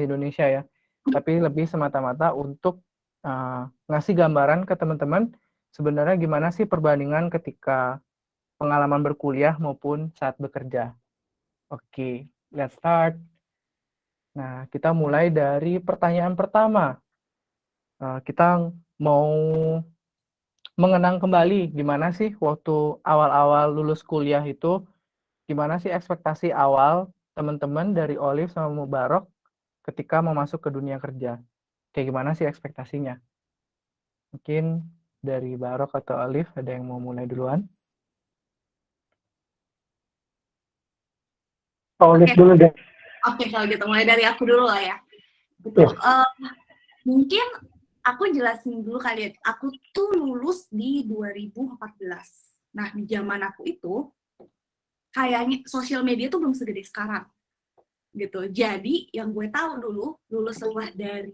di Indonesia ya, tapi lebih semata-mata untuk ngasih gambaran ke teman-teman sebenarnya gimana sih perbandingan ketika pengalaman berkuliah maupun saat bekerja. Oke, let's start. Nah, kita mulai dari pertanyaan pertama. Kita mau mengenang kembali gimana sih waktu awal-awal lulus kuliah itu, gimana sih ekspektasi awal teman-teman dari Olive sama Mubarok ketika mau masuk ke dunia kerja. Kayak gimana sih ekspektasinya? Mungkin dari Barok atau Olive ada yang mau mulai duluan? Olive dulu deh. Oke, kalau gitu mulai dari aku dulu lah ya. Betul. Mungkin aku jelasin dulu kali ya. Aku tuh lulus di 2014. Nah, di zaman aku itu kayaknya sosial media tuh belum segede sekarang gitu. Jadi yang gue tahu dulu lulus setelah dari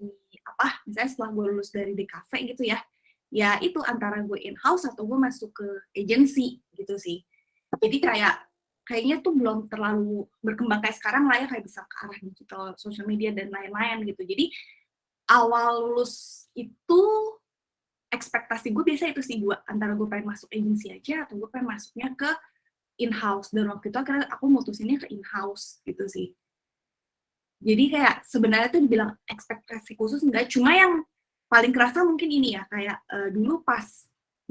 misalnya setelah gue lulus dari DKV gitu ya itu antara gue in-house atau gue masuk ke agency gitu sih. Jadi kayaknya tuh belum terlalu berkembang kayak sekarang lah ya, kayak bisa ke arah digital, social media dan lain-lain gitu. Jadi awal lulus itu ekspektasi gue biasa itu sih, antara gue pengen masuk agency aja atau gue pengen masuknya ke in-house, dan waktu itu akhirnya aku mutusinnya ke in-house gitu sih. Jadi kayak sebenarnya tuh dibilang ekspektasi khusus enggak, cuma yang paling kerasa mungkin ini ya, kayak dulu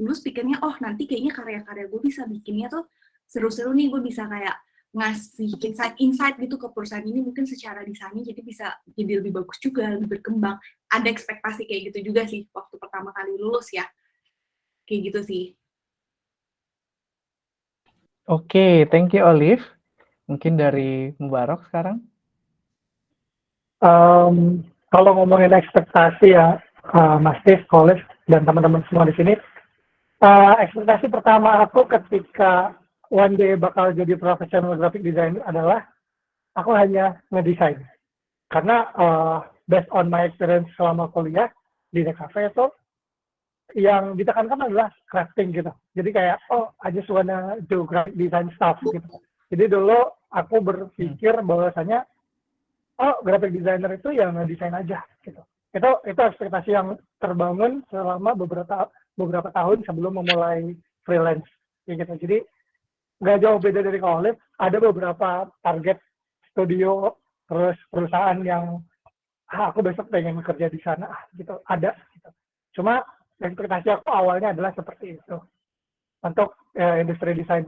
pikirnya nanti kayaknya karya-karya gue bisa bikinnya tuh seru-seru nih, gue bisa kayak ngasih insight gitu ke perusahaan ini, mungkin secara desainnya jadi bisa jadi lebih bagus juga, lebih berkembang. Ada ekspektasi kayak gitu juga sih waktu pertama kali lulus ya, kayak gitu sih. Oke, thank you Olive. Mungkin dari Mubarok sekarang. Kalau ngomongin ekspektasi ya, Mas Steve, Olive, dan teman-teman semua di sini, ekspektasi pertama aku ketika one day bakal jadi professional graphic designer adalah aku hanya ngedesain. Karena based on my experience selama kuliah di DKV itu, yang ditekankan adalah crafting gitu. Jadi kayak, I just wanna do graphic design stuff gitu. Jadi dulu aku berpikir bahwasanya, graphic designer itu ya ngedesain aja gitu. Itu ekspektasi yang terbangun selama beberapa tahun sebelum memulai freelance gitu. Jadi nggak jauh beda dari Olive, ada beberapa target studio terus perusahaan yang aku besok pengen bekerja di sana gitu, ada gitu. Cuma ekspektasi aku awalnya adalah seperti itu untuk industri desain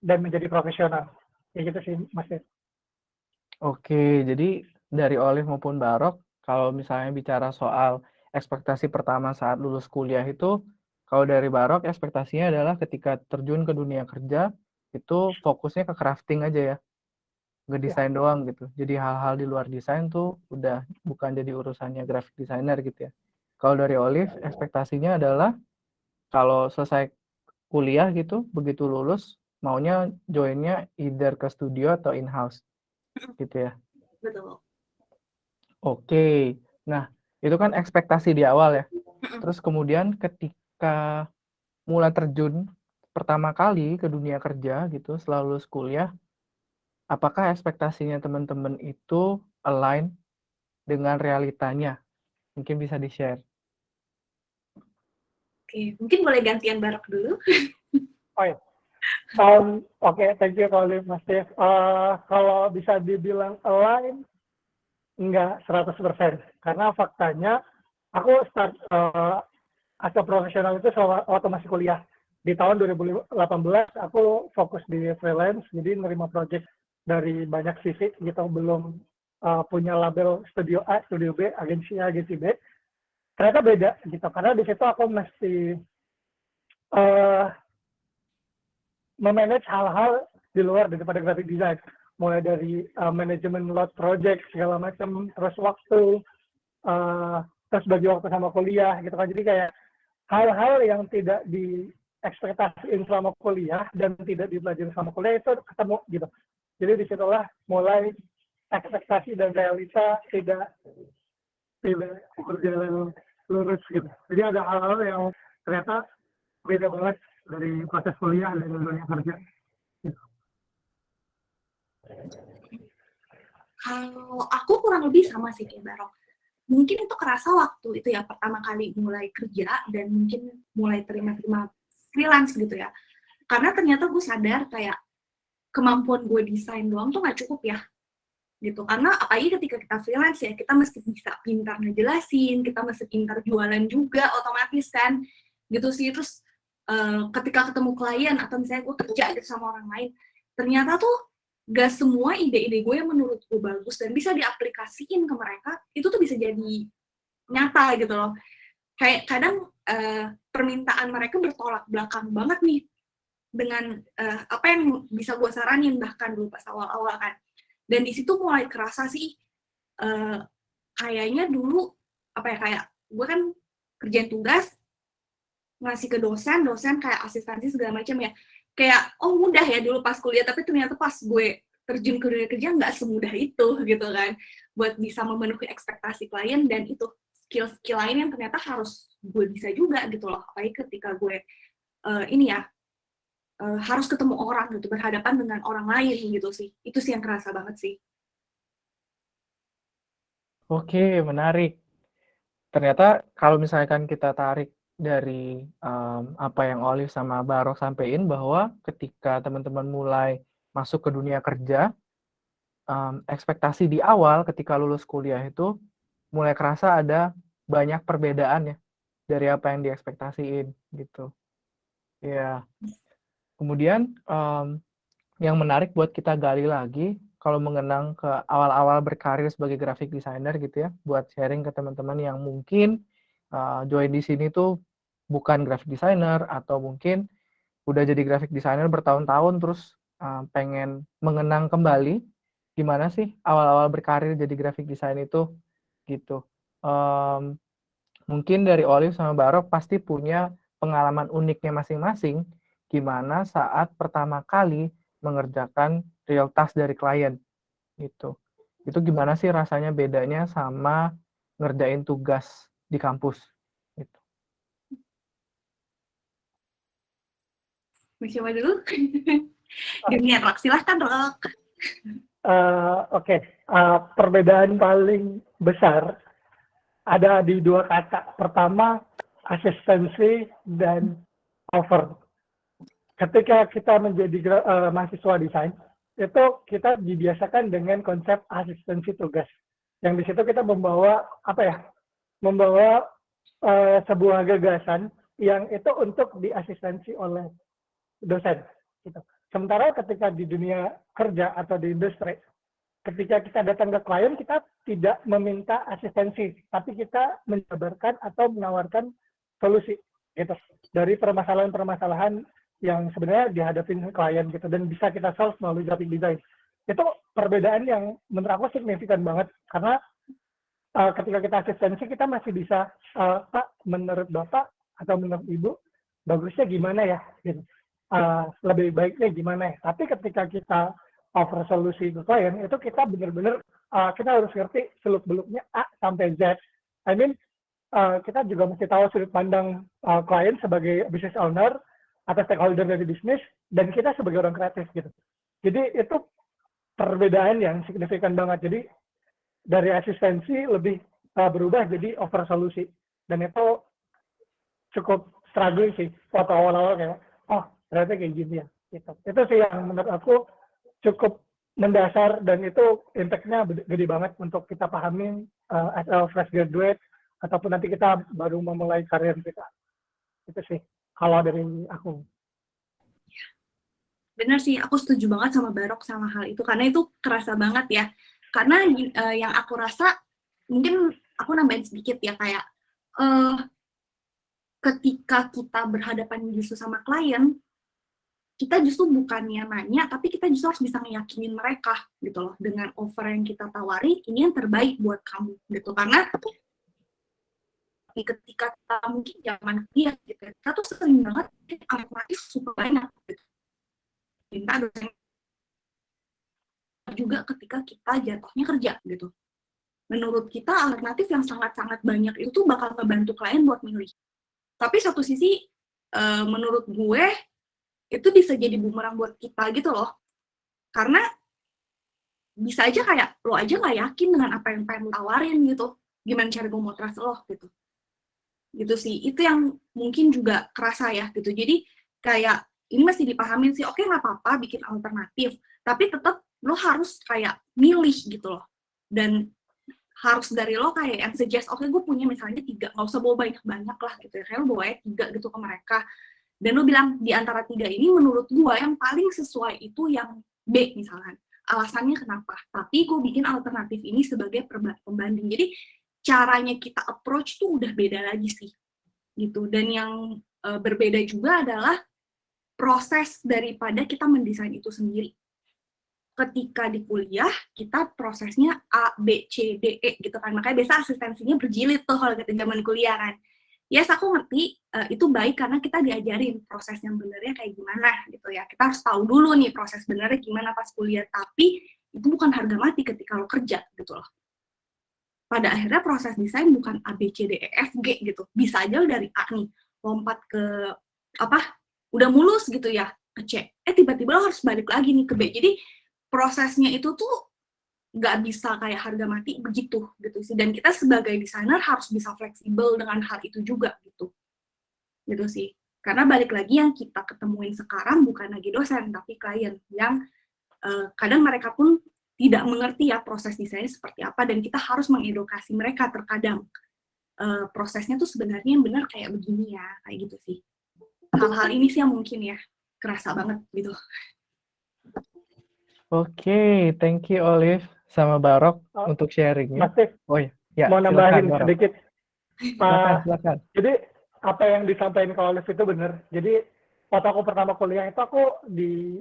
dan menjadi profesional kayak gitu sih Mas. Oke, jadi dari Olive maupun Barok, kalau misalnya bicara soal ekspektasi pertama saat lulus kuliah itu, kalau dari Barok ekspektasinya adalah ketika terjun ke dunia kerja, itu fokusnya ke crafting aja ya, ngedesain doang gitu. Jadi hal-hal di luar desain tuh udah bukan jadi urusannya graphic designer gitu ya. Kalau dari Olive, ekspektasinya adalah kalau selesai kuliah gitu, begitu lulus, maunya joinnya either ke studio atau in-house gitu ya. Betul. Oke, nah itu kan ekspektasi di awal ya. Terus kemudian ketika mulai terjun pertama kali ke dunia kerja gitu, setelah lulus kuliah, apakah ekspektasinya teman-teman itu align dengan realitanya? Mungkin bisa di-share. Oke, mungkin boleh gantian Barok dulu. Oh ya, oke, thank you Mas Steve. Kalau bisa dibilang align, enggak 100%. Karena faktanya, aku start as a profesional itu waktu masih kuliah. Di tahun 2018, aku fokus di freelance, jadi nerima project dari banyak sisi gitu, belum punya label studio A, studio B, agensi A, agensi B. Ternyata beda gitu, karena di situ aku mesti memanage hal-hal di luar daripada graphic design, mulai dari manajemen load project segala macam, terus waktu, terus bagi waktu sama kuliah gitu kan. Jadi kayak hal-hal yang tidak diekspektasiin selama kuliah dan tidak dipelajari selama kuliah itu ketemu gitu. Jadi disitulah mulai ekspektasi dan realita tidak berjalan lurus gitu. Jadi ada hal-hal yang ternyata beda banget dari proses kuliah dan dunia kerja. Kalau aku kurang lebih sama sih kayak Barok. Mungkin itu kerasa waktu itu ya pertama kali mulai kerja dan mungkin mulai terima-terima freelance gitu ya. Karena ternyata gue sadar kayak kemampuan gue desain doang tuh nggak cukup ya gitu. Karena apalagi ketika kita freelance ya, kita mesti bisa pintar ngejelasin, kita mesti pintar jualan juga otomatis kan gitu sih. Terus ketika ketemu klien atau misalnya gue kerja gitu sama orang lain, ternyata tuh gak semua ide-ide gue yang menurut gue bagus dan bisa diaplikasiin ke mereka itu tuh bisa jadi nyata gitu loh. Kayak kadang permintaan mereka bertolak belakang banget nih dengan apa yang bisa gue saranin bahkan dulu pas awal-awal kan. Dan di situ mulai kerasa sih kayaknya dulu apa ya, kayak gue kan kerjain tugas ngasih ke dosen kayak asistensi segala macam ya, kayak oh mudah ya dulu pas kuliah, tapi ternyata pas gue terjun ke dunia kerja nggak semudah itu gitu kan, buat bisa memenuhi ekspektasi klien. Dan itu skill-skill lain yang ternyata harus gue bisa juga gitu loh, apalagi ketika gue ini ya harus ketemu orang gitu, berhadapan dengan orang lain gitu sih. Itu sih yang kerasa banget sih. Oke, menarik. Ternyata kalau misalkan kita tarik dari apa yang Olive sama Barok sampaikan, bahwa ketika teman-teman mulai masuk ke dunia kerja, ekspektasi di awal ketika lulus kuliah itu mulai kerasa ada banyak perbedaan ya dari apa yang diekspektasiin gitu. Ya, kemudian yang menarik buat kita gali lagi kalau mengenang ke awal-awal berkarir sebagai graphic designer gitu ya, buat sharing ke teman-teman yang mungkin join di sini tuh bukan graphic designer atau mungkin udah jadi graphic designer bertahun-tahun terus pengen mengenang kembali gimana sih awal-awal berkarir jadi graphic design itu gitu. Mungkin dari Olive sama Barok pasti punya pengalaman uniknya masing-masing gimana saat pertama kali mengerjakan real task dari klien gitu. Itu gimana sih rasanya bedanya sama ngerjain tugas di kampus gitu. Mau coba dulu? Dunia Rock, silahkan Rock. Oke. Perbedaan paling besar ada di dua kata. Pertama, asistensi dan offer. Ketika kita menjadi mahasiswa desain, itu kita dibiasakan dengan konsep asistensi tugas. Yang di situ kita membawa membawa sebuah gagasan yang itu untuk diasistensi oleh dosen. Gitu. Sementara ketika di dunia kerja atau di industri, ketika kita datang ke klien, kita tidak meminta asistensi, tapi kita menjabarkan atau menawarkan solusi gitu dari permasalahan-permasalahan yang sebenarnya dihadapin klien gitu, dan bisa kita solve melalui graphic design. Itu perbedaan yang menurut aku signifikan banget, karena ketika kita asistensi kita masih bisa Pak, menurut Bapak atau menurut Ibu bagusnya gimana ya gitu. Lebih baiknya gimana ya. Tapi ketika kita offer solusi ke klien, itu kita benar-benar kita harus ngerti seluk-beluknya A sampai Z. I mean, kita juga mesti tahu sudut pandang klien sebagai business owner atau stakeholder dari bisnis, dan kita sebagai orang kreatif gitu. Jadi itu perbedaan yang signifikan banget. Jadi dari asistensi lebih berubah jadi offer solusi, dan itu cukup struggling sih waktu awal-awal, kayak oh ternyata kayak gini ya gitu. Itu sih yang menurut aku cukup mendasar, dan itu impact-nya gede banget untuk kita pahami as a fresh graduate ataupun nanti kita baru memulai karir kita. Itu sih kalau dari aku. Bener sih, aku setuju banget sama Barok sama hal itu, karena itu kerasa banget ya. Karena yang aku rasa, mungkin aku nambahin sedikit ya, kayak ketika kita berhadapan justru sama klien, kita justru bukannya nanya, tapi kita justru harus bisa ngeyakinin mereka gitu loh, dengan offer yang kita tawari, ini yang terbaik buat kamu gitu. Karena ketika kita mungkin zaman kuliah gitu, kita tuh sering banget alternatif super banyak gitu. Minta dosen juga ketika kita jatuhnya kerja gitu. Menurut kita alternatif yang sangat-sangat banyak itu tuh bakal ngebantu klien buat milih. Tapi satu sisi menurut gue itu bisa jadi bumerang buat kita gitu loh. Karena bisa aja kayak lo aja nggak yakin dengan apa yang pengen tawarin gitu, gimana cara gue mau trust lo gitu sih. Itu yang mungkin juga kerasa ya gitu. Jadi kayak ini masih dipahamin sih, oke nggak apa-apa bikin alternatif, tapi tetap lo harus kayak milih gitu loh, dan harus dari lo kayak yang suggest, oke gue punya misalnya 3, nggak usah bawa banyak-banyak lah gitu ya, kayak lo bawa 3 gitu ke mereka, dan lo bilang di antara 3 ini menurut gue yang paling sesuai itu yang B misalkan, alasannya kenapa, tapi gue bikin alternatif ini sebagai pembanding. Jadi caranya kita approach tuh udah beda lagi sih gitu. Dan yang berbeda juga adalah proses daripada kita mendesain itu sendiri. Ketika di kuliah, kita prosesnya A, B, C, D, E gitu kan. Makanya biasa asistensinya berjilid tuh kalau kita zaman kuliah kan. Yes, aku ngerti itu baik karena kita diajarin proses yang benernya kayak gimana gitu ya. Kita harus tahu dulu nih proses benernya gimana pas kuliah. Tapi itu bukan harga mati ketika lo kerja gitu loh. Pada akhirnya proses desain bukan A, B, C, D, E, F, G gitu. Bisa aja dari A nih, lompat ke udah mulus gitu ya, ke C. Tiba-tiba lo harus balik lagi nih ke B. Jadi prosesnya itu tuh nggak bisa kayak harga mati begitu gitu sih. Dan kita sebagai desainer harus bisa fleksibel dengan hal itu juga gitu sih. Karena balik lagi yang kita ketemuin sekarang bukan lagi dosen tapi klien yang kadang mereka pun tidak mengerti ya proses desainnya seperti apa, dan kita harus mengedukasi mereka terkadang prosesnya tuh sebenarnya yang benar kayak begini ya, kayak gitu sih. Hal-hal ini sih yang mungkin ya kerasa banget gitu. Oke, thank you Olive sama Barok untuk sharingnya. Mas Steve, Oh ya, mau silakan nambahin Barok. sedikit. Silakan. Jadi apa yang disampaikan ke Olive itu benar. Jadi waktu aku pertama kuliah itu aku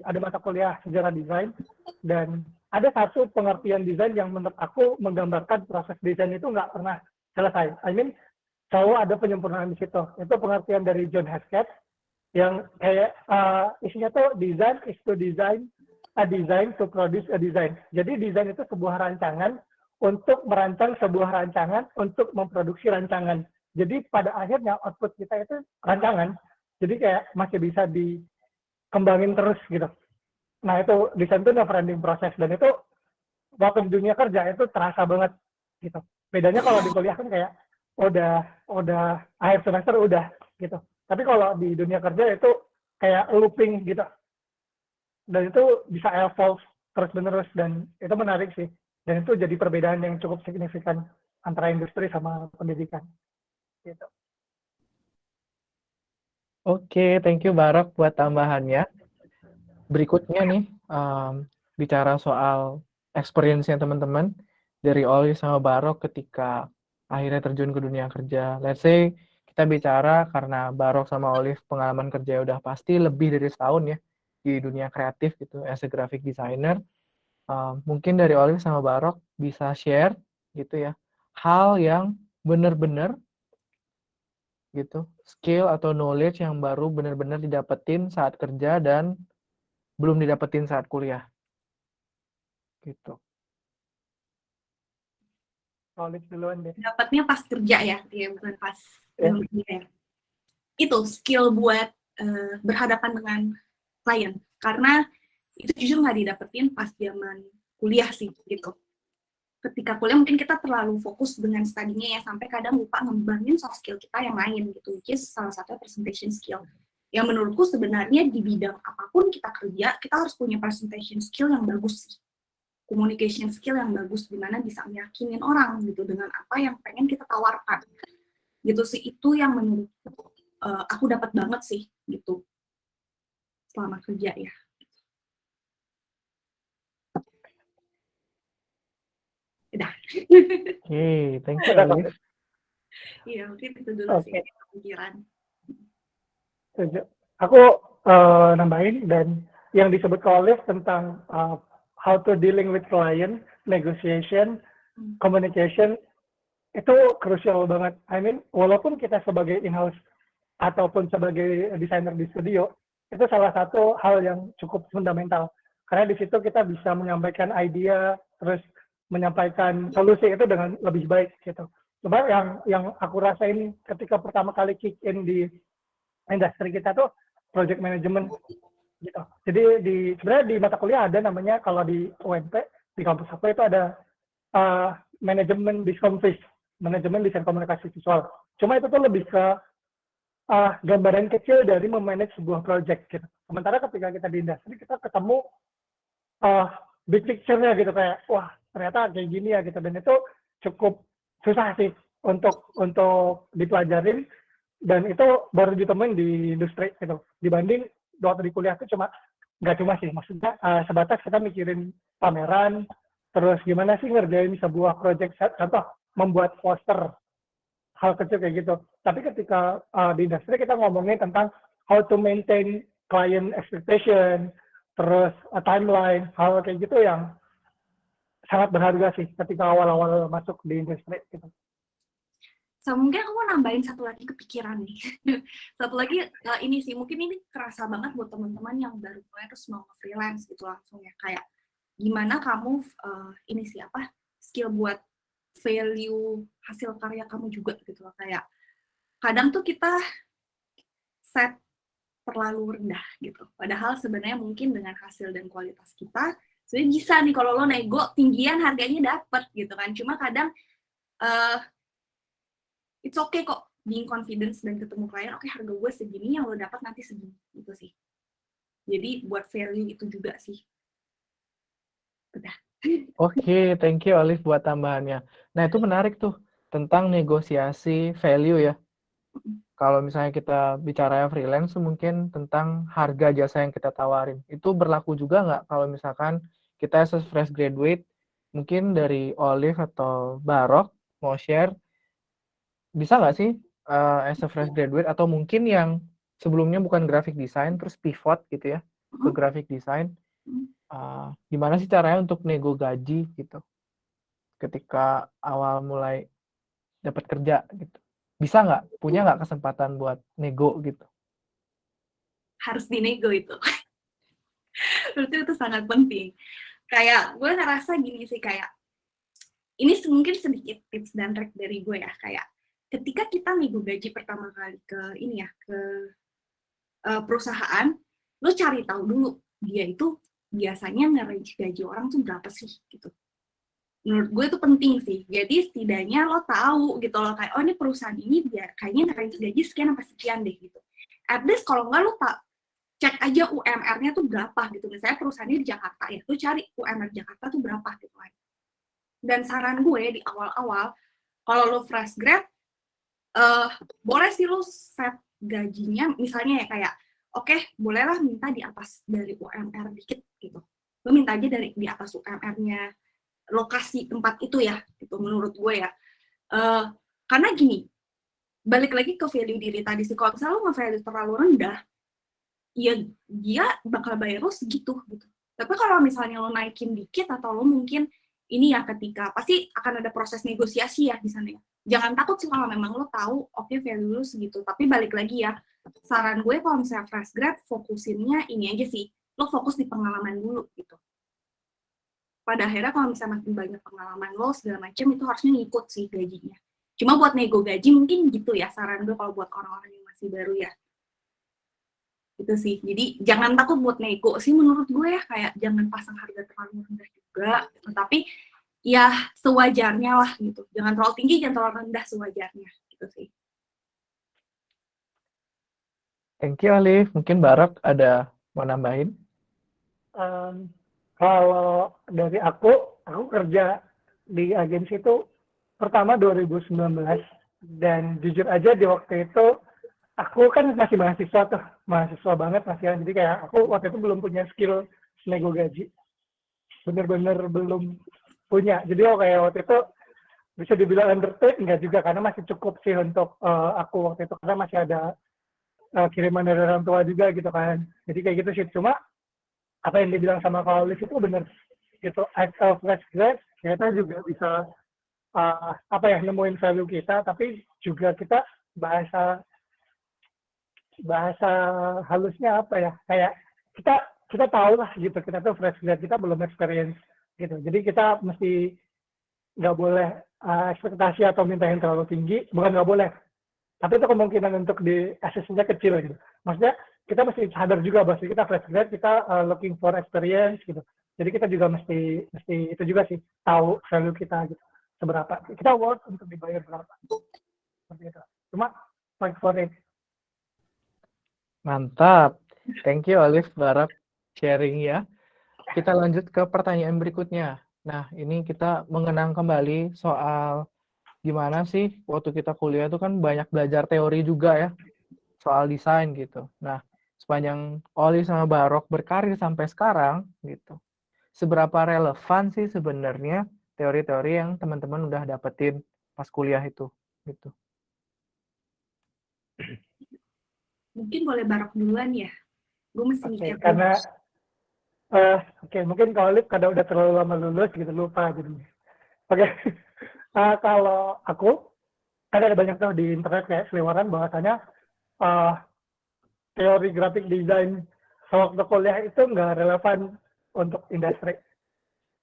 ada mata kuliah sejarah desain, dan ada satu pengertian desain yang menurut aku menggambarkan proses desain itu nggak pernah selesai. I mean, selalu ada penyempurnaan di situ. Itu pengertian dari John Hesketh yang kayak isinya tuh design is to design a design to produce a design. Jadi desain itu sebuah rancangan untuk merancang sebuah rancangan untuk memproduksi rancangan. Jadi pada akhirnya output kita itu rancangan. Jadi kayak masih bisa dikembangin terus gitu. Nah itu desain itu never ending proses, dan itu waktu di dunia kerja itu terasa banget gitu. Bedanya kalau di kuliah kan kayak udah akhir semester udah gitu. Tapi kalau di dunia kerja itu kayak looping gitu. Dan itu bisa evolve terus-menerus, dan itu menarik sih. Dan itu jadi perbedaan yang cukup signifikan antara industri sama pendidikan. Gitu. Oke, thank you Barok buat tambahannya. Berikutnya nih, bicara soal experience-nya teman-teman dari Olive sama Barok ketika akhirnya terjun ke dunia kerja. Let's say kita bicara karena Barok sama Olive pengalaman kerja udah pasti lebih dari setahun ya di dunia kreatif gitu as a graphic designer. Mungkin dari Olive sama Barok bisa share gitu ya hal yang benar-benar gitu skill atau knowledge yang baru benar-benar didapetin saat kerja dan belum didapetin saat kuliah gitu. Olive duluan deh. Dapatnya pas kerja ya, bukan pas dalam kuliah. Itu skill buat berhadapan dengan klien, karena itu jujur nggak didapetin pas zaman kuliah sih gitu. Ketika kuliah mungkin kita terlalu fokus dengan studinya ya, sampai kadang lupa ngembangin soft skill kita yang lain gitu, which is salah satu presentation skill. Yang menurutku sebenarnya di bidang apapun kita kerja, kita harus punya presentation skill yang bagus sih. Communication skill yang bagus, dimana bisa meyakinin orang gitu dengan apa yang pengen kita tawarkan. Gitu sih, itu yang menurutku aku dapat banget sih gitu selama kerja ya. Udah. Oke, thank you Olive. Iya, mungkin itu dulu sih pikiran. Aku nambahin, dan yang disebut ke Olive tentang how to dealing with client, negotiation, communication, itu krusial banget. I mean, walaupun kita sebagai in-house ataupun sebagai desainer di studio, itu salah satu hal yang cukup fundamental. Karena di situ kita bisa menyampaikan ide, terus menyampaikan solusi itu dengan lebih baik gitu. Coba yang aku rasain ketika pertama kali kick in di industri kita tuh project management gitu. Jadi sebenarnya di mata kuliah ada namanya, kalau di UNP di kampus aku itu ada manajemen manajemen desain komunikasi visual. Cuma itu tuh lebih ke gambaran kecil dari memanage sebuah project gitu. Sementara ketika kita di industri kita ketemu big picture-nya gitu, kayak wah ternyata kayak gini ya gitu, dan itu cukup susah sih untuk dipelajarin, dan itu baru ditemuin di industri gitu. Dibanding waktu di kuliah itu nggak cuma sih, maksudnya sebatas kita mikirin pameran, terus gimana sih ngerjain sebuah project, contoh membuat poster, hal kecil kayak gitu. Tapi ketika di industri kita ngomongin tentang how to maintain client expectation, terus timeline, hal kayak gitu yang sangat berharga sih ketika awal-awal masuk di industri gitu. So, mungkin aku mau nambahin satu lagi kepikiran nih. Satu lagi ini sih, mungkin ini kerasa banget buat teman-teman yang baru mulai terus mau freelance gitu langsung ya. Kayak gimana kamu ini sih apa skill buat value hasil karya kamu juga gitu loh. Kayak kadang tuh kita set terlalu rendah gitu. Padahal sebenarnya mungkin dengan hasil dan kualitas kita sebenarnya bisa nih kalau lo nego tinggian harganya dapet gitu kan. Cuma kadang it's okay kok being confidence dan ketemu klien, oke harga gue segini, yang lo dapat nanti segini, gitu sih. Jadi buat value itu juga sih. Udah. Oke, thank you Olive buat tambahannya. Nah, itu menarik tuh tentang negosiasi value ya. Kalau misalnya kita bicara freelance, mungkin tentang harga jasa yang kita tawarin. Itu berlaku juga nggak kalau misalkan kita as a fresh graduate, mungkin dari Olive atau Barok mau share, bisa nggak sih as a fresh graduate atau mungkin yang sebelumnya bukan graphic design terus pivot gitu ya ke graphic design, gimana sih caranya untuk nego gaji gitu ketika awal mulai dapat kerja gitu, bisa nggak, punya nggak kesempatan buat nego gitu? Harus dinego itu. Berarti itu sangat penting. Kayak gue ngerasa gini sih, kayak ini mungkin sedikit tips dan trik dari gue ya, kayak ketika kita nego gaji pertama kali ke ini ya, ke perusahaan, lo cari tahu dulu dia itu biasanya nge-range gaji orang tuh berapa sih gitu. Menurut gue itu penting sih. Jadi setidaknya lo tahu gitu loh, kayak oh ini perusahaan ini biar kayaknya nge-range gaji sekian sampai sekian deh gitu. At least kalau nggak lo cek aja UMR-nya tuh berapa gitu. Misalnya perusahaannya di Jakarta ya, lo cari UMR Jakarta tuh berapa gitu kan. Dan saran gue di awal-awal, kalau lo fresh grad, boleh sih lo set gajinya, misalnya ya kayak, oke, bolehlah minta di atas dari UMR dikit gitu. Lo minta aja di atas UMR-nya lokasi tempat itu ya, gitu menurut gue ya. Karena gini, balik lagi ke value diri tadi sih, kalau misalnya lo nge-value terlalu rendah, ya dia bakal bayar lo segitu gitu. Tapi kalau misalnya lo naikin dikit atau lo mungkin ini ya ketika pasti akan ada proses negosiasi ya di sana ya. Jangan takut sih kalau memang lo tahu oke, value lo segitu. Tapi balik lagi ya, saran gue kalau misalnya fresh grad fokusinnya ini aja sih, lo fokus di pengalaman dulu gitu. Pada akhirnya kalau misalnya makin banyak pengalaman lo segala macam, itu harusnya ngikut sih gajinya. Cuma buat nego gaji mungkin gitu ya saran gue kalau buat orang-orang yang masih baru ya. Itu sih. Jadi jangan takut buat nego sih menurut gue ya, kayak jangan pasang harga terlalu rendah juga gitu. Tapi ya sewajarnya lah gitu. Jangan terlalu tinggi, jangan terlalu rendah, sewajarnya gitu sih. Thank you Olive. Mungkin Barok ada mau nambahin? Kalau dari aku kerja di agensi itu pertama 2019, dan jujur aja di waktu itu aku kan masih mahasiswa banget masih, jadi kayak aku waktu itu belum punya skill nego gaji, bener-bener belum punya. Jadi kayak waktu itu bisa dibilang underpaid enggak juga, karena masih cukup sih untuk aku waktu itu, karena masih ada kiriman dari orang tua juga gitu kan. Jadi kayak gitu sih. Cuma apa yang dibilang sama Kaulis itu bener gitu, as a fresh grad kita juga bisa nemuin value kita, tapi juga kita bahasa halusnya apa ya, kayak kita tahu lah gitu, kita tuh fresh grad, kita belum experience gitu. Jadi kita mesti nggak boleh ekspektasi atau minta yang terlalu tinggi, bukan nggak boleh, tapi itu kemungkinan untuk di assessment-nya kecil gitu. Maksudnya kita mesti sadar juga bahwa kita fresh grad, kita looking for experience gitu. Jadi kita juga mesti itu juga sih, tahu value kita gitu, seberapa kita worth untuk dibayar berapa, seperti itu. Cuma fight for it. Mantap. Thank you Olive Barok sharing ya. Kita lanjut ke pertanyaan berikutnya. Nah, ini kita mengenang kembali soal gimana sih waktu kita kuliah itu kan banyak belajar teori juga ya, soal desain gitu. Nah, sepanjang Olive sama Barok berkarir sampai sekarang gitu, seberapa relevan sih sebenarnya teori-teori yang teman-teman udah dapetin pas kuliah itu gitu. Mungkin boleh Barok duluan ya. Gue mesti Oke, mikir dulu. karena mungkin kalau Lip kadang udah terlalu lama lulus gitu lupa gitu. Oke. Kalau aku kan ada banyak tuh di internet kayak seliweran bahwasanya teori graphic design waktu kuliah itu nggak relevan untuk industri.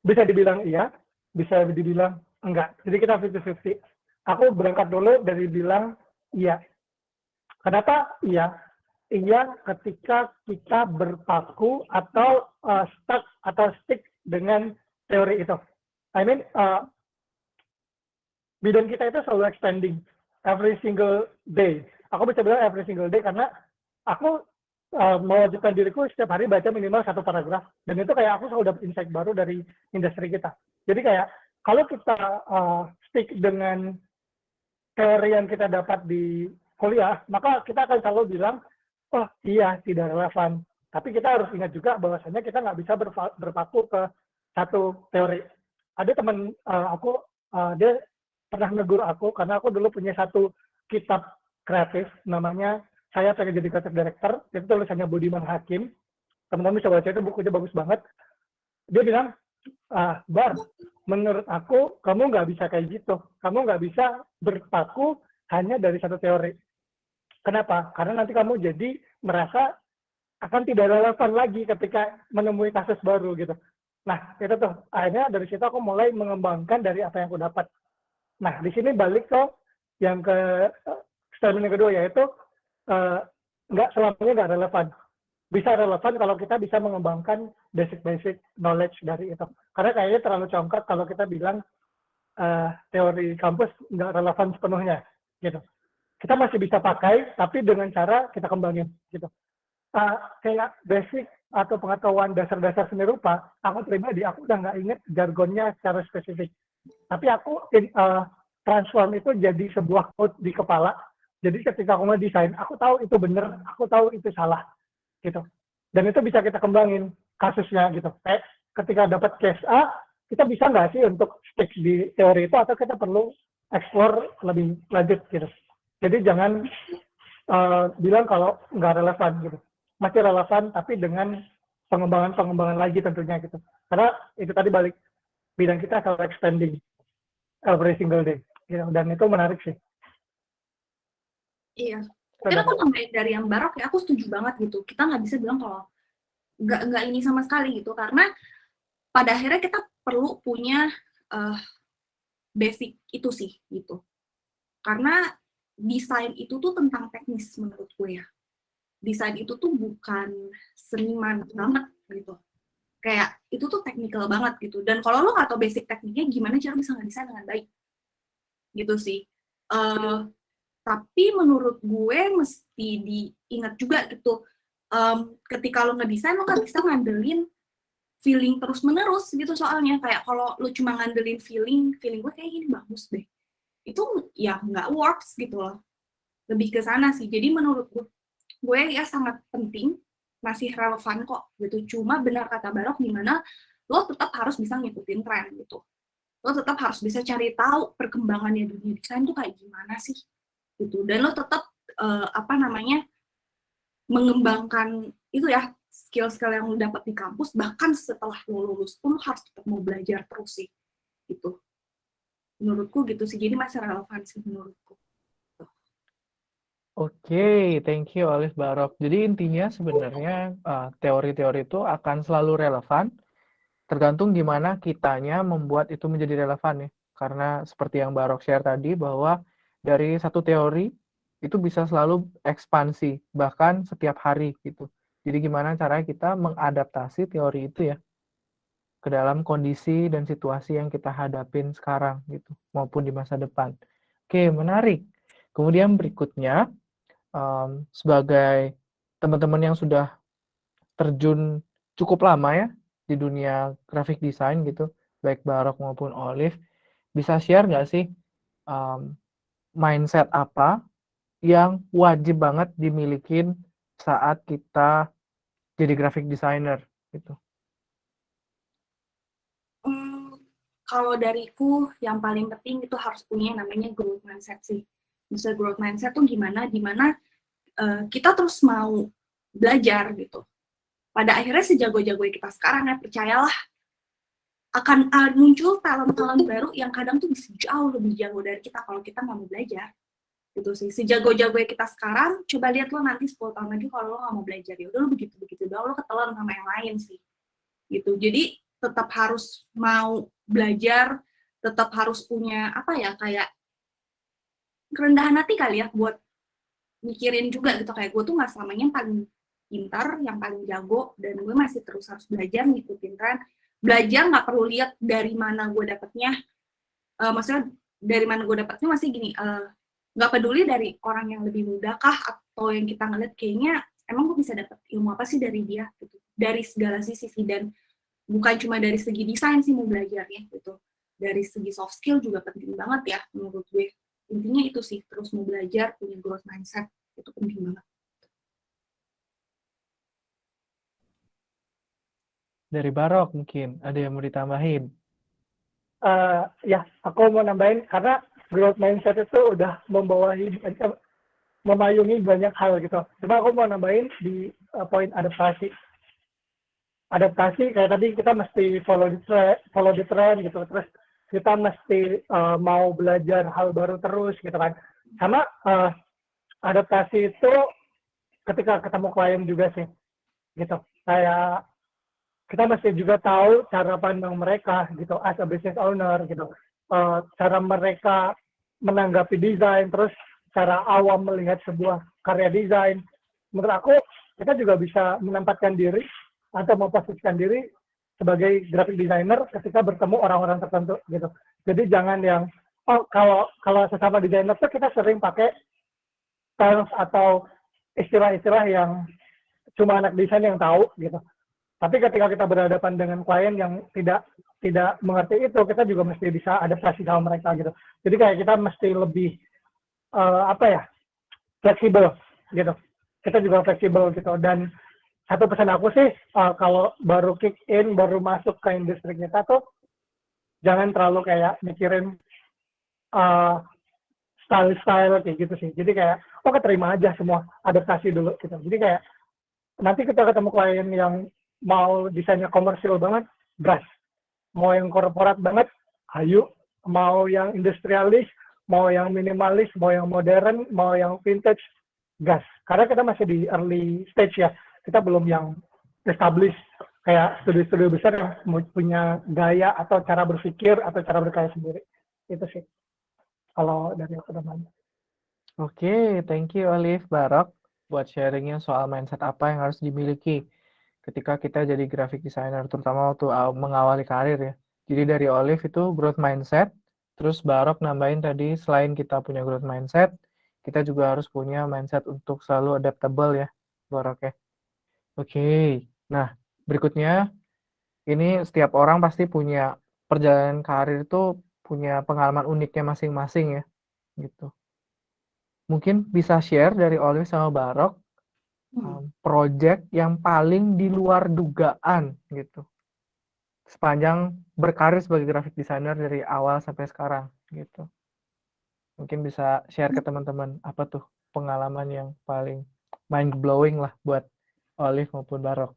Bisa dibilang iya, bisa dibilang enggak. Jadi kita 50-50. Aku berangkat dulu dari bilang iya. Kenapa iya? Iya ketika kita berpaku atau stuck atau stick dengan teori itu. I mean, bidang kita itu selalu expanding every single day. Aku bisa bilang every single day karena aku mewajibkan diriku setiap hari baca minimal 1 paragraf. Dan itu kayak aku selalu dapat insight baru dari industri kita. Jadi kayak kalau kita stick dengan teori yang kita dapat di kuliah, maka kita akan selalu bilang, oh iya, tidak relevan. Tapi kita harus ingat juga bahwasanya kita nggak bisa berpaku ke satu teori. Ada teman aku, dia pernah negur aku, karena aku dulu punya satu kitab kreatif, namanya Saya Pengen Jadi Creative Director, itu tulisannya Budiman Hakim. Teman-teman bisa baca itu, bukunya bagus banget. Dia bilang, Bar, menurut aku, kamu nggak bisa kayak gitu. Kamu nggak bisa berpaku hanya dari satu teori. Kenapa? Karena nanti kamu jadi merasa akan tidak relevan lagi ketika menemui kasus baru gitu. Nah, itu tuh. Akhirnya dari situ aku mulai mengembangkan dari apa yang aku dapat. Nah, di sini balik ke yang statement yang kedua, yaitu nggak selamanya nggak relevan. Bisa relevan kalau kita bisa mengembangkan basic knowledge dari itu. Karena kayaknya terlalu congkak kalau kita bilang teori kampus nggak relevan sepenuhnya, gitu. Kita masih bisa pakai, tapi dengan cara kita kembangin, gitu. Kayak basic atau pengetahuan dasar-dasar seni rupa, aku pribadi, aku udah nggak inget jargonnya secara spesifik. Tapi aku transform itu jadi sebuah code di kepala. Jadi ketika aku mau desain, aku tahu itu benar, aku tahu itu salah, gitu. Dan itu bisa kita kembangin kasusnya, gitu. Kayak ketika dapat case A, kita bisa nggak sih untuk stick di teori itu, atau kita perlu explore lebih lanjut, gitu. Jadi jangan bilang kalau nggak relevan, gitu. Masih relevan, tapi dengan pengembangan lagi tentunya, gitu. Karena itu tadi balik, bidang kita selalu expanding every single day, gitu. Dan itu menarik sih. Iya. Mungkin aku nambahin dari yang Barok ya, aku setuju banget gitu. Kita nggak bisa bilang kalau nggak ini sama sekali gitu, karena pada akhirnya kita perlu punya basic itu sih gitu. Karena desain itu tuh tentang teknis menurutku ya. Desain itu tuh bukan seniman banget gitu. Kayak itu tuh technical banget gitu. Dan kalau lo nggak tahu basic tekniknya, gimana cara bisa ngedesain dengan baik? Gitu sih. Tapi menurut gue mesti diingat juga gitu. Ketika lo ngedesain, lo nggak bisa ngandelin feeling terus-menerus gitu soalnya. Kayak kalau lo cuma ngandelin feeling gue kayak gini bagus deh. Itu ya nggak works gitu loh. Lebih ke sana sih. Jadi menurut gue ya sangat penting, masih relevan kok gitu. Cuma benar kata Barok, gimana lo tetap harus bisa ngikutin tren gitu. Lo tetap harus bisa cari tahu perkembangannya dunia desain tuh kayak gimana sih gitu. Dan lo tetap mengembangkan itu ya, skill-skill yang lo dapat di kampus, bahkan setelah lo lulus pun lo harus tetap mau belajar terus sih gitu. Menurutku gitu sih, jadi masih relevan sih menurutku. Oke, thank you Olive Barok. Jadi intinya sebenarnya teori-teori itu akan selalu relevan, tergantung gimana kitanya membuat itu menjadi relevan ya. Karena seperti yang Barok share tadi, bahwa dari satu teori itu bisa selalu ekspansi, bahkan setiap hari gitu. Jadi gimana cara kita mengadaptasi teori itu ya. ke dalam kondisi dan situasi yang kita hadapin sekarang gitu, maupun di masa depan. Oke, menarik. Kemudian berikutnya, sebagai teman-teman yang sudah terjun cukup lama ya di dunia graphic design gitu, baik Barok maupun Olive, bisa share nggak sih mindset apa yang wajib banget dimilikin saat kita jadi graphic designer gitu? Kalau dariku yang paling penting itu harus punya namanya growth mindset sih. Bisa growth mindset tuh gimana? Dimana kita terus mau belajar gitu. Pada akhirnya sejago-jago kita sekarang ya, percayalah akan muncul talent-talent baru yang kadang tuh bisa jauh lebih jago dari kita kalau kita nggak mau belajar. Gitu sih. Sejago-jago kita sekarang, coba lihat lo nanti 10 tahun lagi kalau lo nggak mau belajar. Ya udah lo begitu-begitu doang, lo ketelan sama yang lain sih. Gitu. Jadi tetap harus mau belajar, tetap harus punya apa ya, kayak kerendahan hati kali ya buat mikirin juga gitu, kayak gue tuh nggak selamanya yang paling pintar, yang paling jago, dan gue masih terus harus belajar ngikutin tren. Belajar nggak perlu lihat dari mana gue dapetnya, maksudnya dari mana gue dapetnya masih gini, nggak peduli dari orang yang lebih muda kah atau yang kita ngeliat kayaknya emang gue bisa dapet ilmu apa sih dari dia gitu, dari segala sisi sih, dan bukan cuma dari segi desain sih mau belajarnya gitu, dari segi soft skill juga penting banget ya menurut gue. Intinya itu sih, terus mau belajar, punya growth mindset, itu penting banget. Dari Barok mungkin, ada yang mau ditambahin? Ya, aku mau nambahin, karena growth mindset itu udah memayungi banyak hal gitu. Cuma aku mau nambahin di poin adaptasi. Adaptasi kayak tadi kita mesti follow the trend gitu. Terus kita mesti mau belajar hal baru terus gitu kan. Sama adaptasi itu ketika ketemu klien juga sih gitu. Kayak kita mesti juga tahu cara pandang mereka gitu as a business owner gitu. Cara mereka menanggapi desain, terus cara awam melihat sebuah karya desain. Menurut aku kita juga bisa menempatkan diri atau memposisikan diri sebagai graphic designer ketika bertemu orang-orang tertentu gitu. Jadi jangan yang kalau sesama desainer tuh kita sering pakai terms atau istilah-istilah yang cuma anak desain yang tahu gitu. Tapi ketika kita berhadapan dengan klien yang tidak mengerti itu, kita juga mesti bisa adaptasi sama mereka gitu. Jadi kayak kita mesti lebih fleksibel gitu. Kita juga fleksibel gitu. Dan satu pesan aku sih, kalau baru kick in, baru masuk ke industri kita tuh, jangan terlalu kayak mikirin style kayak gitu sih. Jadi kayak, keterima aja semua, adaptasi dulu gitu. Jadi kayak nanti kita ketemu klien yang mau desainnya komersial banget, gas. Mau yang korporat banget, ayo. Mau yang industrialis, mau yang minimalis, mau yang modern, mau yang vintage, gas. Karena kita masih di early stage ya. Kita belum yang established kayak studio-studio besar yang punya gaya atau cara berpikir atau cara berkarya sendiri. Itu sih. Kalau dari aku namanya. Oke, thank you Olive, Barok buat sharingnya soal mindset apa yang harus dimiliki ketika kita jadi graphic designer, terutama waktu mengawali karir ya. Jadi dari Olive itu growth mindset, terus Barok nambahin tadi selain kita punya growth mindset, kita juga harus punya mindset untuk selalu adaptable ya, Barok ya. Oke, nah berikutnya ini setiap orang pasti punya perjalanan karir itu punya pengalaman uniknya masing-masing ya, gitu. Mungkin bisa share dari Olive sama Barok project yang paling di luar dugaan gitu sepanjang berkarir sebagai graphic designer dari awal sampai sekarang gitu. Mungkin bisa share ke teman-teman apa tuh pengalaman yang paling mind blowing lah buat Olive maupun Barok.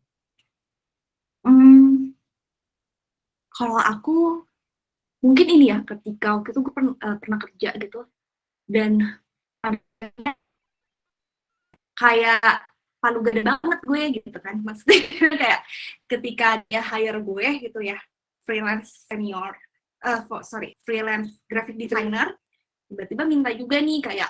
Kalau aku mungkin ini ya, ketika waktu itu gue pernah kerja gitu, dan kayak palu gede banget gue gitu kan, maksudnya kayak ketika dia hire gue gitu ya, freelance graphic designer, tiba-tiba minta juga nih kayak,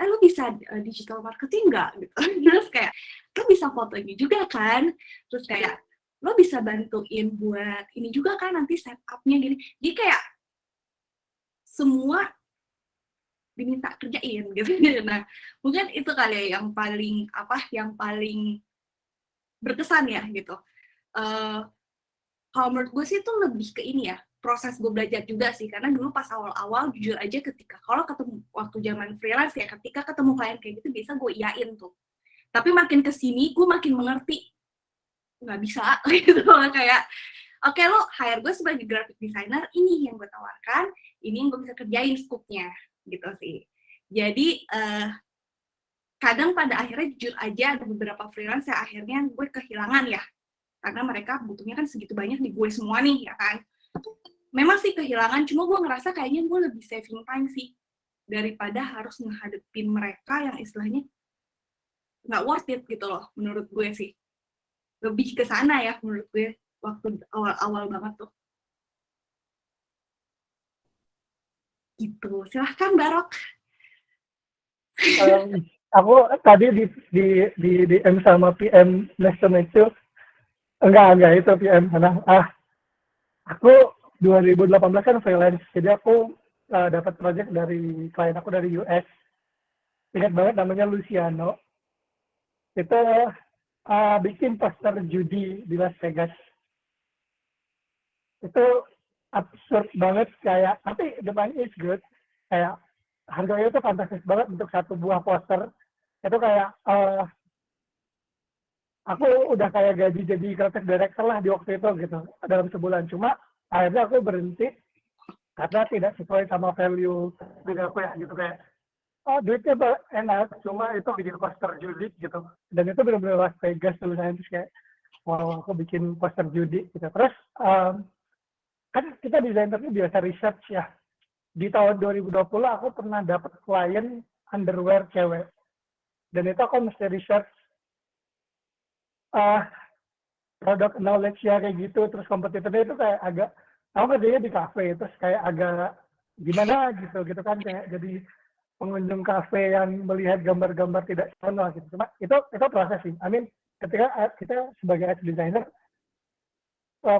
lo bisa digital marketing nggak gitu, terus kayak lo bisa fotonya juga kan, terus kayak lo bisa bantuin buat ini juga kan nanti setupnya gini. Jadi kayak semua diminta kerjain gitu. Nah, mungkin itu kali ya yang paling berkesan ya gitu. Kalau menurut gue sih itu lebih ke ini ya, proses gue belajar juga sih, karena dulu pas awal-awal jujur aja kalau ketemu waktu zaman freelance ya, ketika ketemu klien kayak gitu biasa gue iyain tuh. Tapi makin kesini gue makin mengerti nggak bisa gitu kayak oke, lo hire gue sebagai graphic designer, ini yang gue tawarkan, ini yang gue bisa kerjain scope-nya gitu sih. Jadi kadang pada akhirnya jujur aja ada beberapa freelance yang akhirnya gue kehilangan ya, karena mereka butuhnya kan segitu banyak di gue semua nih ya kan. Memang sih kehilangan, cuma gue ngerasa kayaknya gue lebih saving time sih daripada harus menghadapin mereka yang istilahnya nggak worth it gitu loh menurut gue sih. Lebih ke sana ya menurut gue waktu awal-awal banget tuh. Gitu. Silahkan Barok. Aku tadi di DM sama PM Neston itu enggak itu PM karena aku 2018 kan freelance, jadi aku dapat project dari klien aku dari US. Ingat banget namanya Luciano. Itu bikin poster judi di Las Vegas. Itu absurd banget kayak, tapi the money is good. Kayak harganya itu fantastis banget untuk satu buah poster. Itu kayak aku udah kayak gaji jadi creative director lah di waktu itu gitu dalam sebulan. Cuma akhirnya aku berhenti karena tidak sesuai sama value diri aku ya gitu, kayak duitnya enak cuma itu bikin poster judi gitu, dan itu benar-benar Las Vegas tulisannya, terus kayak wow aku bikin poster judi gitu. Terus kan kita desainernya biasa research ya. Di tahun 2020 aku pernah dapat klien underwear cewek, dan itu aku mesti research produk knowledge ya kayak gitu. Terus kompetitornya itu kayak agak, aku kerjanya di kafe, terus kayak agak gimana gitu kan, kayak jadi pengunjung kafe yang melihat gambar-gambar tidak senonoh gitu. Cuma itu proses sih. I mean, ketika kita sebagai art designer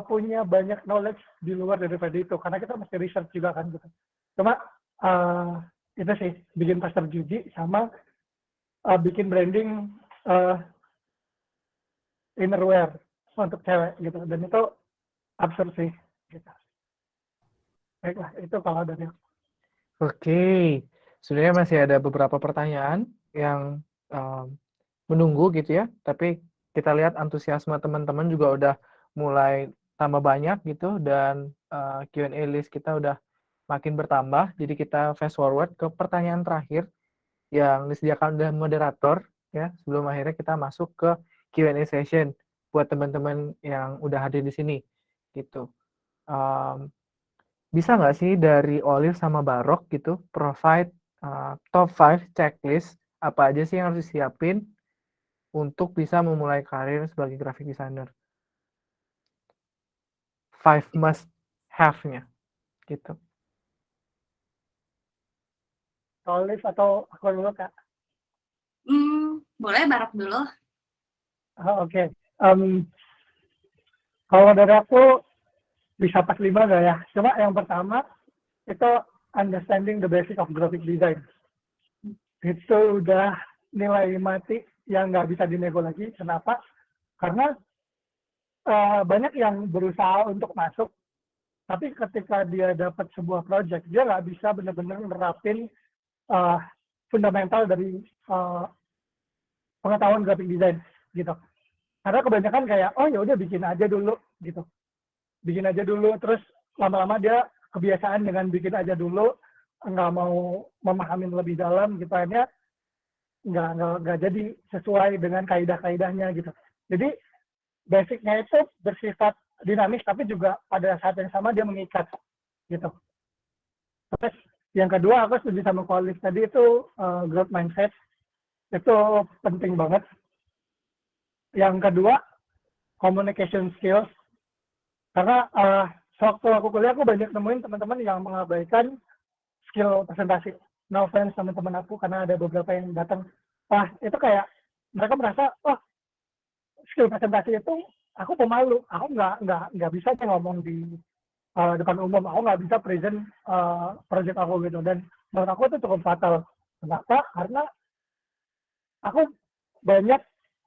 punya banyak knowledge di luar daripada itu, karena kita mesti research juga kan gitu. Cuma itu sih, bikin poster judi sama bikin branding innerwear untuk cewek gitu, dan itu absurd sih gitu. Baiklah, itu kalau dari aku. Oke, sebenarnya masih ada beberapa pertanyaan yang menunggu gitu ya, tapi kita lihat antusiasme teman-teman juga udah mulai tambah banyak gitu, dan Q&A list kita udah makin bertambah. Jadi kita fast forward ke pertanyaan terakhir yang disediakan oleh moderator ya, sebelum akhirnya kita masuk ke Q&A session buat teman-teman yang udah hadir di sini gitu. Bisa nggak sih dari Olive sama Barok gitu provide top 5 checklist apa aja sih yang harus disiapin untuk bisa memulai karir sebagai graphic designer? 5 must have-nya gitu. Olive atau aku dulu Kak? Boleh Barok dulu. Oke. Kalau dari aku bisa pas 5 nggak ya? Cuma yang pertama itu understanding the basic of graphic design. Itu udah nilai mati yang nggak bisa dinego lagi. Kenapa? Karena banyak yang berusaha untuk masuk, tapi ketika dia dapat sebuah project, dia nggak bisa benar-benar nerapin fundamental dari pengetahuan graphic design gitu. Karena kebanyakan kayak, oh ya udah bikin aja dulu gitu. Bikin aja dulu, terus lama-lama dia kebiasaan dengan bikin aja dulu, nggak mau memahami lebih dalam gitu, akhirnya nggak jadi sesuai dengan kaidah-kaidahnya gitu. Jadi basicnya itu bersifat dinamis, tapi juga pada saat yang sama dia mengikat gitu. Terus yang kedua, aku setuju sama Olive tadi itu growth mindset itu penting banget. Yang kedua, communication skills, karena waktu aku kuliah aku banyak nemuin teman-teman yang mengabaikan skill presentasi. No offense teman-teman aku, karena ada beberapa yang datang, itu kayak mereka merasa skill presentasi itu aku pemalu, aku nggak bisa nih ngomong di depan umum, aku nggak bisa present project aku gitu. Dan menurut aku itu cukup fatal. Kenapa? Karena aku banyak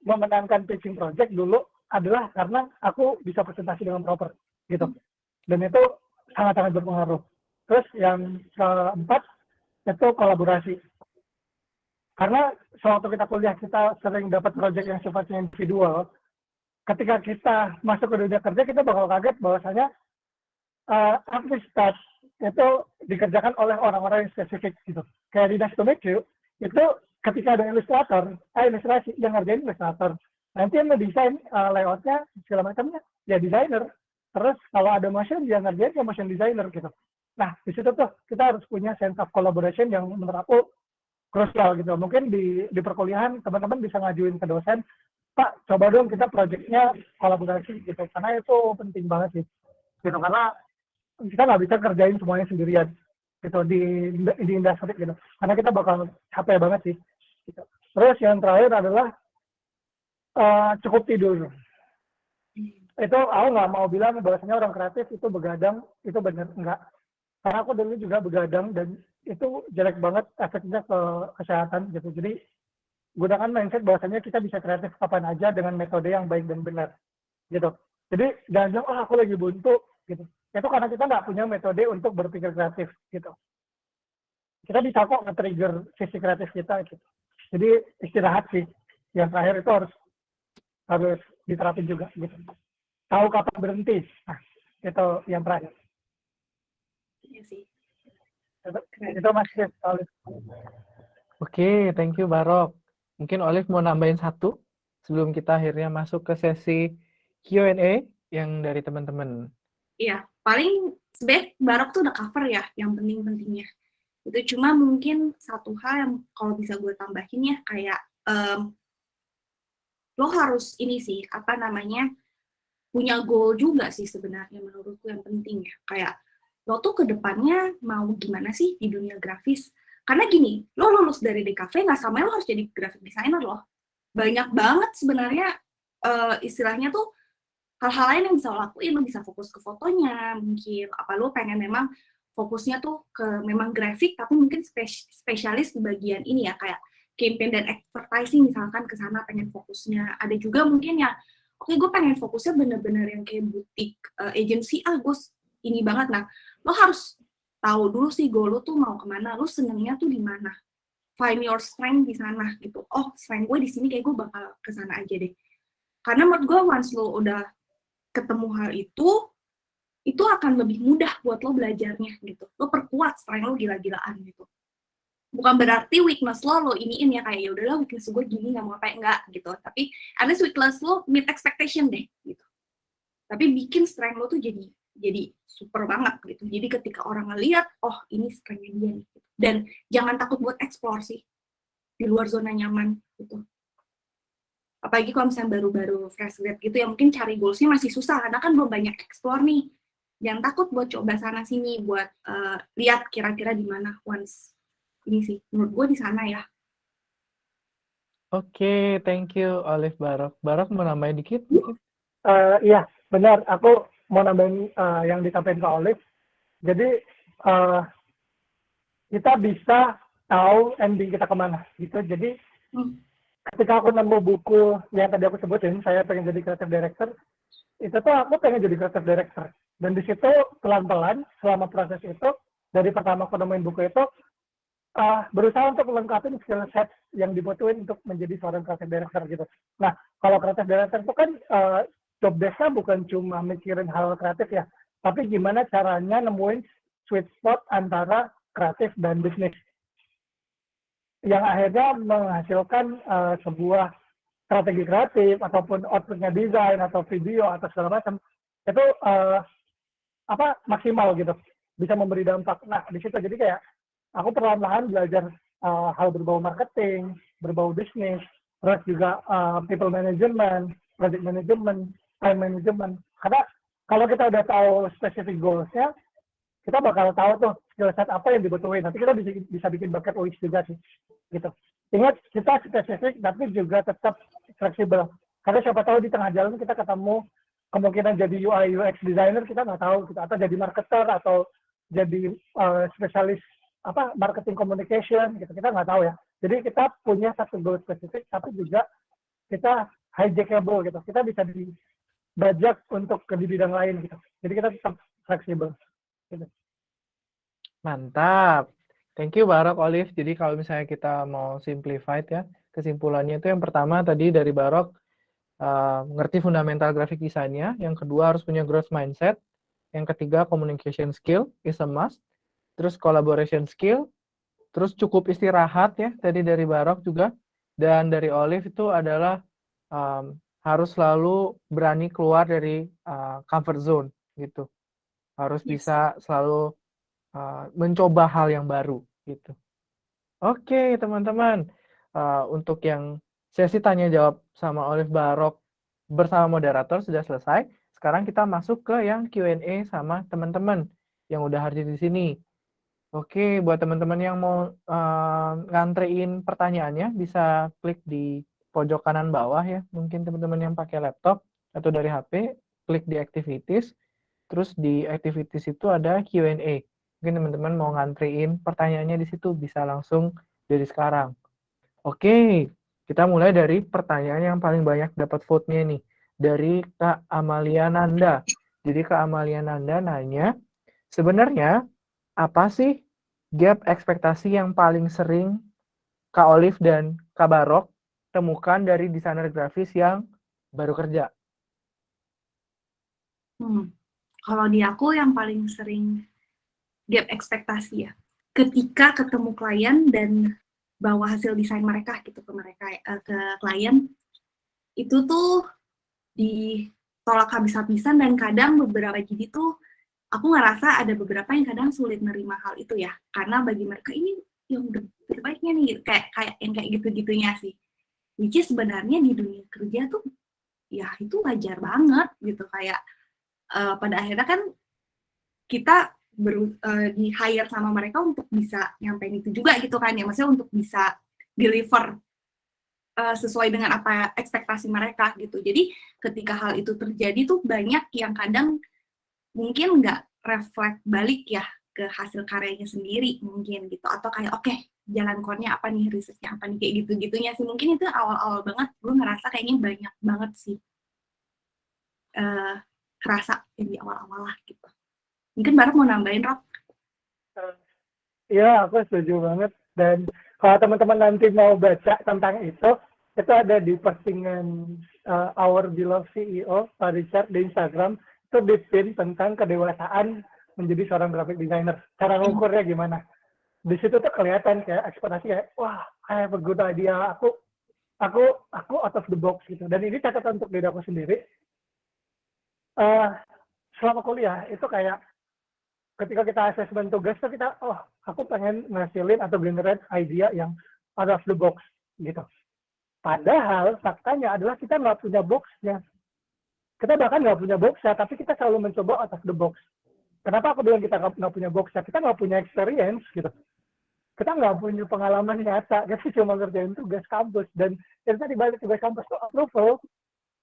memenangkan pitching project dulu adalah karena aku bisa presentasi dengan proper gitu. Dan itu sangat-sangat berpengaruh. Terus yang keempat itu kolaborasi. Karena sewaktu kita kuliah kita sering dapat project yang sifatnya individual. Ketika kita masuk ke dunia kerja kita bakal kaget bahwasanya artist touch itu dikerjakan oleh orang-orang yang spesifik gitu. Kayak di Nice to Meet You, itu ketika ada ilustrator, ilustrasi yang ngerjain ilustrator. Nanti yang ngedesain layoutnya segala macamnya ya desainer. Terus kalau ada motion dia ngerjain ya motion designer gitu. Nah di situ tuh kita harus punya sense of collaboration yang menurut aku krusial gitu. Mungkin di perkuliahan teman-teman bisa ngajuin ke dosen, Pak coba dong kita projectnya kolaborasi gitu. Karena itu penting banget sih. Gitu karena kita nggak bisa kerjain semuanya sendirian gitu di industri gitu karena kita bakal capek banget sih gitu. Terus yang terakhir adalah cukup tidur. Itu aku nggak mau bilang bahwasanya orang kreatif itu begadang, itu benar enggak, karena aku dulu juga begadang dan itu jelek banget efeknya ke kesehatan gitu. Jadi gunakan mindset bahwasanya kita bisa kreatif kapan aja dengan metode yang baik dan benar gitu. Jadi jangan bilang oh aku lagi buntu gitu. Itu karena kita nggak punya metode untuk berpikir kreatif gitu. Kita bisa kok nge-trigger sisi kreatif kita gitu. Jadi istirahat sih. Yang terakhir itu harus diterapin juga gitu. Tahu kapan berhenti. Nah, itu yang terakhir. Iya sih. Itu masih Olive. Oke, thank you Barok. Mungkin Olive mau nambahin satu sebelum kita akhirnya masuk ke sesi Q&A yang dari teman-teman. Iya, paling sebenarnya Barok tuh udah cover ya yang penting-pentingnya. Itu cuma mungkin satu hal yang kalau bisa gue tambahin ya kayak lo harus ini sih apa namanya punya goal juga sih sebenarnya menurutku yang penting ya. Kayak lo tuh ke depannya mau gimana sih di dunia grafis? Karena gini, lo lulus dari DKV nggak sama lo harus jadi graphic designer loh. Banyak banget sebenarnya istilahnya tuh hal-hal lain yang bisa lo lakuin. Lo bisa fokus ke fotonya mungkin, apa lo pengen memang fokusnya tuh ke memang grafik tapi mungkin spesialis di bagian ini ya kayak campaign dan advertising misalkan ke sana pengen fokusnya. Ada juga mungkin ya oke gue pengen fokusnya bener-bener yang kayak butik agency gue ini banget. Nah lo harus tahu dulu sih goal lo tuh mau kemana, lo senengnya tuh di mana, find your strength di sana gitu. Oh strength gue di sini kayak gue bakal ke sana aja deh. Karena menurut gue once lo udah ketemu hal itu akan lebih mudah buat lo belajarnya gitu. Lo perkuat strength lo gila-gilaan gitu. Bukan berarti weakness lo iniin ya kayak ya udahlah weakness gue gini nggak mau kayak enggak gitu. Tapi at least weakness lo meet expectation deh gitu. Tapi bikin strength lo tuh jadi super banget gitu. Jadi ketika orang ngeliat, oh ini strength-nya dia nih. Gitu. Dan jangan takut buat explore sih di luar zona nyaman gitu. Apalagi kalau misalnya baru-baru fresh grad gitu ya mungkin cari goals-nya masih susah karena kan belum banyak explore nih. Jangan takut buat coba sana sini buat lihat kira-kira di mana once ini sih menurut gue di sana ya. Oke, thank you Olive Barok. Barok mau nambahin dikit? Iya, benar. Aku mau nambahin yang disampaikan ke Olive. Jadi kita bisa tahu ending kita kemana gitu. Jadi ketika aku nemu buku yang tadi aku sebutin, saya pengen jadi creative director, itu tuh aku pengen jadi creative director. Dan di situ pelan-pelan selama proses itu, dari pertama aku nemuin buku itu, berusaha untuk melengkapi skill set yang dibutuhin untuk menjadi seorang creative director gitu. Nah, kalau creative director itu kan job desk-nya bukan cuma mikirin hal kreatif ya, tapi gimana caranya nemuin sweet spot antara kreatif dan bisnis. Yang akhirnya menghasilkan sebuah strategi kreatif ataupun outputnya desain atau video atau segala macam itu maksimal gitu, bisa memberi dampak. Nah di situ jadi kayak aku perlahan-lahan belajar hal berbau marketing, berbau bisnis, terus juga people management, project management, time management. Karena kalau kita udah tahu specific goals-nya, kita bakal tahu tuh skill set apa yang dibutuhin. Nanti kita bisa bikin bucket list juga sih. Gitu. Ingat kita spesifik tapi juga tetap fleksibel. Karena siapa tahu di tengah jalan kita ketemu kemungkinan jadi UI UX designer, kita nggak tahu gitu, atau jadi marketer atau jadi spesialis marketing communication gitu, kita nggak tahu ya. Jadi kita punya satu goal spesifik, tapi juga kita hijackable gitu, kita bisa dibajak untuk ke di bidang lain gitu. Jadi kita tetap fleksibel gitu. Mantap. Thank you Barok, Olive. Jadi kalau misalnya kita mau simplified ya, kesimpulannya itu yang pertama tadi dari Barok, ngerti fundamental graphic design-nya, yang kedua harus punya growth mindset, yang ketiga communication skill is a must, terus collaboration skill, terus cukup istirahat ya, tadi dari Barok juga, dan dari Olive itu adalah harus selalu berani keluar dari comfort zone gitu, harus bisa selalu mencoba hal yang baru gitu. Oke teman-teman, untuk yang sesi tanya jawab sama Olive Barok bersama moderator sudah selesai. Sekarang kita masuk ke yang Q&A sama teman-teman yang udah hadir di sini. Oke, buat teman-teman yang mau ngantrein pertanyaannya bisa klik di pojok kanan bawah ya. Mungkin teman-teman yang pakai laptop atau dari HP, klik di activities. Terus di activities itu ada Q&A. Mungkin teman-teman mau ngantrein pertanyaannya di situ bisa langsung dari sekarang. Oke, kita mulai dari pertanyaan yang paling banyak dapat vote-nya nih. Dari Kak Amalia Nanda. Jadi Kak Amalia Nanda nanya, sebenarnya apa sih gap ekspektasi yang paling sering Kak Olive dan Kak Barok temukan dari desainer grafis yang baru kerja? Kalau di aku yang paling sering gap ekspektasi ya, ketika ketemu klien dan bawa hasil desain mereka gitu ke klien, itu tuh ditolak habis-habisan, dan kadang beberapa jadi tuh aku ngerasa ada beberapa yang kadang sulit nerima hal itu ya, karena bagi mereka ini yang udah terbaiknya nih, kayak yang kayak gitu-gitunya sih, which is sebenarnya di dunia kerja tuh ya itu wajar banget gitu, kayak pada akhirnya kan kita di hire sama mereka untuk bisa nyampein itu juga gitu kan ya, maksudnya untuk bisa deliver sesuai dengan apa ekspektasi mereka gitu. Jadi ketika hal itu terjadi tuh banyak yang kadang mungkin nggak reflect balik ya ke hasil karyanya sendiri mungkin gitu, atau kayak oke, jalan core-nya apa nih, research-nya apa nih, kayak gitu-gitunya sih. Mungkin itu awal-awal banget gue ngerasa kayaknya banyak banget sih kerasa yang di awal-awal lah gitu. Mungkin Barat mau nambahin, Rob? Iya, aku setuju banget. Dan kalau teman-teman nanti mau baca tentang itu ada di postingan Our Beloved CEO, Pak Richard, di Instagram. Itu di-pin tentang kedewasaan menjadi seorang graphic designer. Cara ngukurnya gimana. Di situ tuh kelihatan kayak ekspektasi kayak, wah, I have a good idea. Aku out of the box gitu. Dan ini catatan untuk diri aku sendiri. Selama kuliah, itu kayak ketika kita asesmen tugas tuh kita, aku pengen ngasilin atau generate idea yang out of the box gitu. Padahal faktanya adalah kita nggak punya boxnya. Kita bahkan nggak punya boxnya, tapi kita selalu mencoba out of the box. Kenapa aku bilang kita nggak punya boxnya? Kita nggak punya experience gitu. Kita nggak punya pengalaman nyata. Kita cuma ngerjain tugas kampus. Dan itu tadi balik tugas kampus itu approval,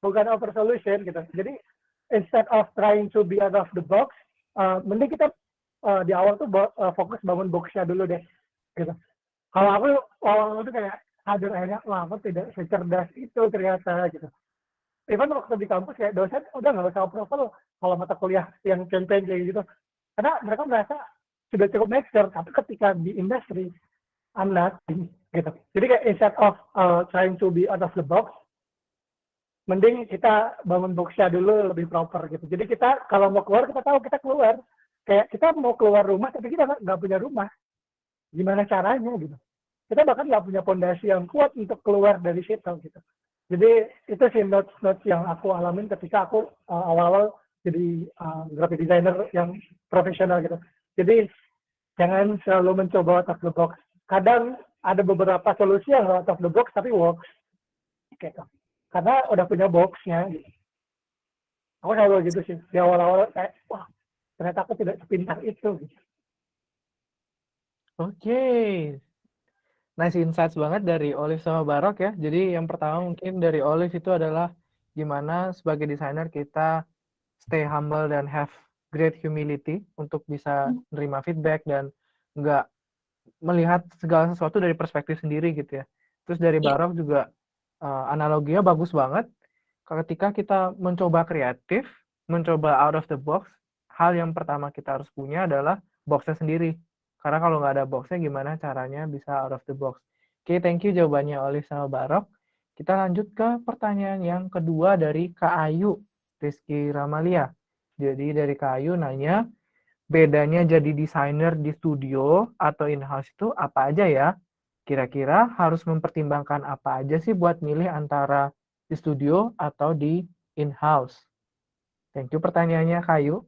bukan over solution gitu. Jadi instead of trying to be out of the box, mending kita di awal tuh fokus bangun boxnya dulu deh gitu. Kalau aku awal itu kayak hadir akhirnya, wah aku tidak secerdas itu ternyata gitu. Even waktu di kampus kayak dosen udah nggak usah approval kalau mata kuliah yang campaign kayak gitu, karena mereka merasa sudah cukup mature. Tapi ketika di industri I'm not gitu. Jadi kayak instead of trying to be out of the box, mending kita bangun boxnya dulu lebih proper gitu. Jadi kita kalau mau keluar, kita tahu kita keluar. Kayak kita mau keluar rumah tapi kita nggak punya rumah, gimana caranya gitu. Kita bahkan nggak punya fondasi yang kuat untuk keluar dari situ gitu. Jadi itu sih notes yang aku alamin ketika aku awal-awal jadi graphic designer yang profesional gitu. Jadi jangan selalu mencoba out of the box. Kadang ada beberapa solusi yang out of the box tapi works gitu. Karena udah punya boxnya gitu. Aku selalu gitu sih di awal-awal kayak, wah ternyata aku tidak sepintar itu. Oke, nice insights banget dari Olive sama Barok ya. Jadi yang pertama mungkin dari Olive itu adalah gimana sebagai desainer kita stay humble dan have great humility untuk bisa nerima feedback dan nggak melihat segala sesuatu dari perspektif sendiri gitu ya. Terus dari Iya. Barok juga analoginya bagus banget. Ketika kita mencoba kreatif, mencoba out of the box, hal yang pertama kita harus punya adalah boxnya sendiri. Karena kalau nggak ada boxnya, gimana caranya bisa out of the box. Oke, thank you jawabannya Olive sama Barok. Kita lanjut ke pertanyaan yang kedua dari Kak Ayu, Rizky Ramalia. Jadi dari Kak Ayu nanya, bedanya jadi desainer di studio atau in-house itu apa aja ya? Kira-kira harus mempertimbangkan apa aja sih buat milih antara di studio atau di in-house? Thank you pertanyaannya, Kayu.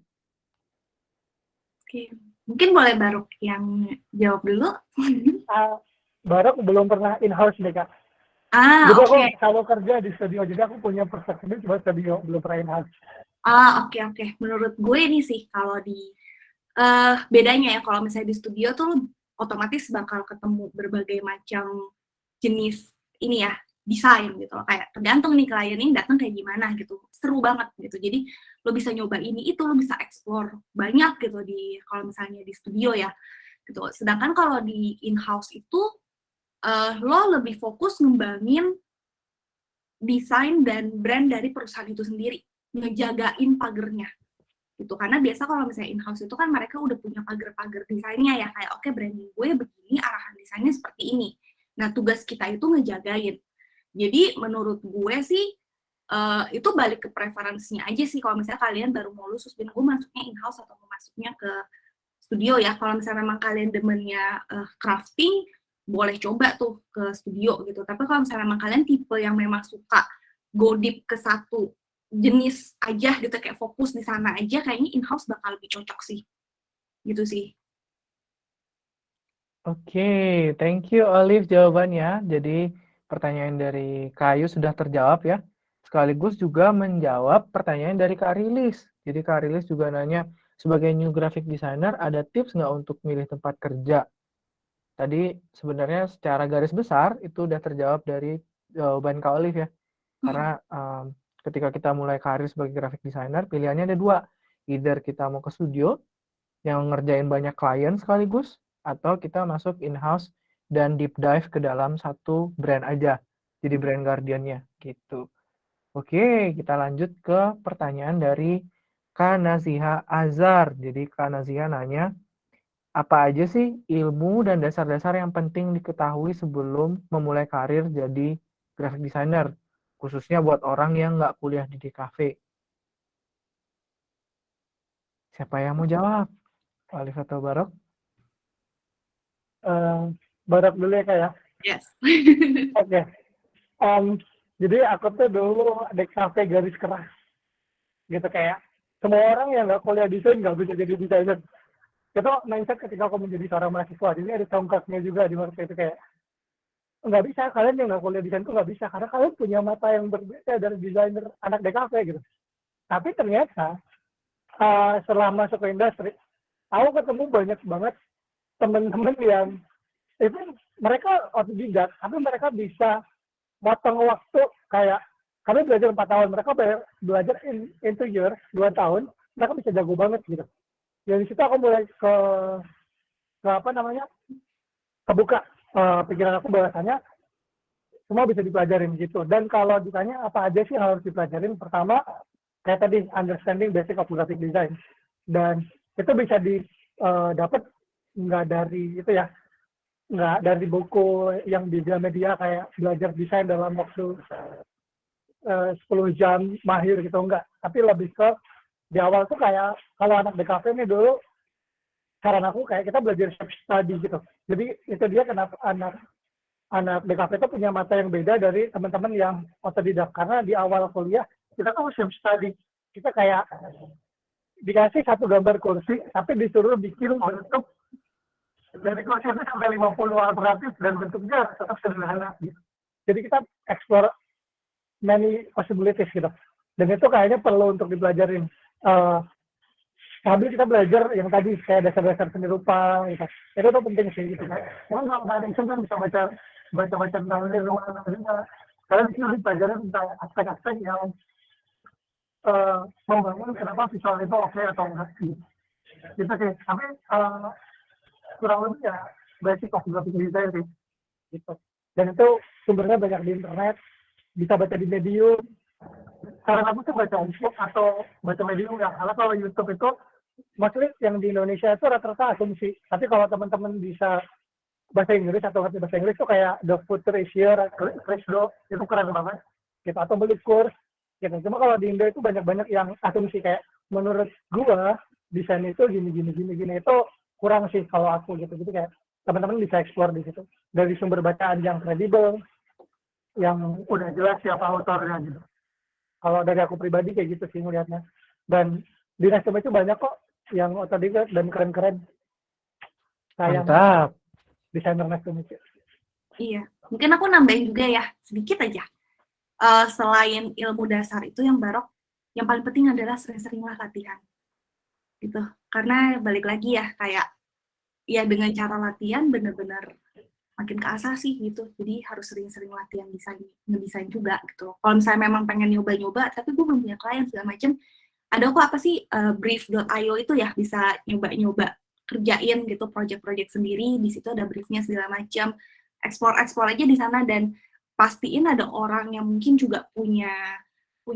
Oke. Mungkin boleh Baruk yang jawab dulu. Barok belum pernah in-house nih, Kak. Ah, Jadi aku oke. kalau kerja di studio, jadi aku punya perspektif cuma studio, belum pernah in-house. Oke. Menurut gue nih sih, kalau di bedanya ya, kalau misalnya di studio tuh lu otomatis bakal ketemu berbagai macam jenis ini ya, desain gitu loh. Kayak tergantung nih klien ini datang kayak gimana gitu. Seru banget gitu. Jadi lo bisa nyoba ini itu, lo bisa explore banyak gitu di kalau misalnya di studio ya. Gitu. Sedangkan kalau di in-house itu lo lebih fokus ngembangin desain dan brand dari perusahaan itu sendiri, ngejagain pagernya gitu. Karena biasa kalau misalnya in-house itu kan mereka udah punya pagar-pagar desainnya ya, kayak oke, branding gue begini, arahan desainnya seperti ini. Nah, tugas kita itu ngejagain. Jadi menurut gue sih itu balik ke preferensinya aja sih. Kalau misalnya kalian baru mau lulus, gue masuknya in-house atau mau masuknya ke studio ya. Kalau misalnya memang kalian demennya crafting, boleh coba tuh ke studio gitu. Tapi kalau misalnya memang kalian tipe yang memang suka go deep ke satu jenis aja gitu, kayak fokus di sana aja, kayaknya in-house bakal lebih cocok sih. Gitu sih. Oke, thank you Olive jawabannya. Jadi pertanyaan dari Kayu sudah terjawab ya. Sekaligus juga menjawab pertanyaan dari Kak Rilis. Jadi Kak Rilis juga nanya, sebagai new graphic designer ada tips nggak untuk milih tempat kerja? Tadi sebenarnya secara garis besar itu udah terjawab dari jawaban Kak Olive ya. Karena ketika kita mulai karir sebagai graphic designer, pilihannya ada dua. Either kita mau ke studio yang ngerjain banyak klien sekaligus, atau kita masuk in-house dan deep dive ke dalam satu brand aja. Jadi brand guardian-nya gitu. Oke, kita lanjut ke pertanyaan dari Kak Naziha Azhar. Jadi Kak Naziha nanya, apa aja sih ilmu dan dasar-dasar yang penting diketahui sebelum memulai karir jadi graphic designer, khususnya buat orang yang nggak kuliah di DKV? Siapa yang mau jawab? Alif atau Barok? Barok dulu ya, Kak ya. Yes. Oke. Jadi aku tuh dulu DKV garis keras. Gitu kayak, semua orang yang nggak kuliah desain nggak bisa jadi desainer. Itu mindset ketika aku menjadi seorang mahasiswa. Jadi ada tongkatnya juga di waktu itu kayak, nggak bisa, kalian yang nggak kuliah desain tuh nggak bisa. Karena kalian punya mata yang berbeda dari desainer anak DKV gitu. Tapi ternyata, setelah masuk ke industri, aku ketemu banyak banget teman-teman yang itu mereka otodidak, tapi mereka bisa motong waktu kayak kami belajar 4 tahun, mereka belajar in 2 years, 2 tahun, mereka bisa jago banget gitu. Dari situ aku mulai ke apa namanya, kebuka pikiran aku bahwasanya semua bisa dipelajarin gitu. Dan kalau ditanya apa aja sih yang harus dipelajarin, pertama kayak tadi understanding basic of graphic design, dan itu bisa didapat nggak dari itu ya, nggak dari buku yang di media kayak belajar desain dalam waktu 10 jam mahir gitu, enggak. Tapi lebih ke di awal tuh kayak kalau anak DKV ini dulu, saran aku kayak kita belajar self study gitu. Jadi itu dia kenapa anak DKV itu punya mata yang beda dari teman-teman yang otodidak, karena di awal kuliah kita kan self study, kita kayak dikasih satu gambar kursi tapi disuruh bikin bentuk dari kursi itu sampai 50 alternatif dan bentuknya tetap sederhana gitu. Jadi kita explore many possibilities gitu. Dan itu kayaknya perlu untuk dipelajarin. Sambil kita belajar yang tadi kayak dasar-dasar seni rupa gitu. Itu tuh penting sih gitu kan. Emang kalau nggak ada itu kan bisa baca tentang seni rupa juga. Karena di sini pelajaran tentang aspek-aspek yang membangun kenapa visual itu oke atau enggak gitu sih. Tapi kurang lebih ya basic of graphic design sih gitu. Dan itu sumbernya banyak di internet, bisa baca di Medium. Saran aku tuh baca Umfuk atau baca Medium ya. Karena kalau YouTube itu mostly yang di Indonesia itu rata-rata asumsi. Tapi kalau teman-teman bisa bahasa Inggris atau ngerti bahasa Inggris tuh kayak The Future is Here, Chris Do, itu keren banget. Gitu. Atau beli kurs. Gitu. Cuma kalau di Indo itu banyak-banyak yang asumsi kayak menurut gua desain itu gini itu kurang sih kalau aku gitu. Jadi kayak teman-teman bisa explore di situ dari sumber bacaan yang kredibel, yang udah jelas siapa autornya gitu. Kalau dari aku pribadi kayak gitu sih melihatnya. Dan di Nasdem itu banyak kok yang otodidak dan keren-keren. Sayang Mantap. desainer Nasdem itu. Iya, mungkin aku nambahin juga ya, sedikit aja. Selain ilmu dasar itu yang Barok, yang paling penting adalah sering-seringlah latihan. Gitu. Karena balik lagi ya, kayak ya dengan cara latihan bener-bener makin keasah sih gitu. Jadi harus sering-sering latihan ngedesain juga gitu. Kalau misalnya memang pengen nyoba-nyoba, tapi gue belum punya klien segala macem, ada kok apa sih brief.io itu ya, bisa nyoba-nyoba kerjain gitu project-project sendiri, di situ ada briefnya segala macam, explore aja di sana, dan pastiin ada orang yang mungkin juga punya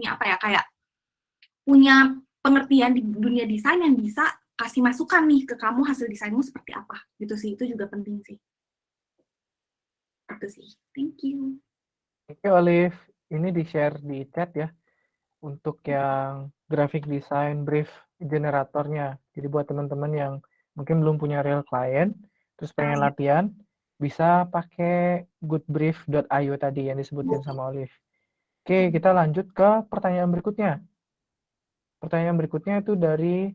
apa ya, kayak punya pengertian di dunia desain yang bisa kasih masukan nih ke kamu hasil desainmu seperti apa gitu sih. Itu juga penting sih. Itu sih. Thank you. Oke, Olive. Ini di-share di chat ya. Untuk yang graphic design brief generatornya. Jadi buat teman-teman yang mungkin belum punya real client, terus pengen latihan, bisa pakai goodbrief.io tadi yang disebutin sama Olive. Oke, kita lanjut ke pertanyaan berikutnya. Pertanyaan berikutnya itu dari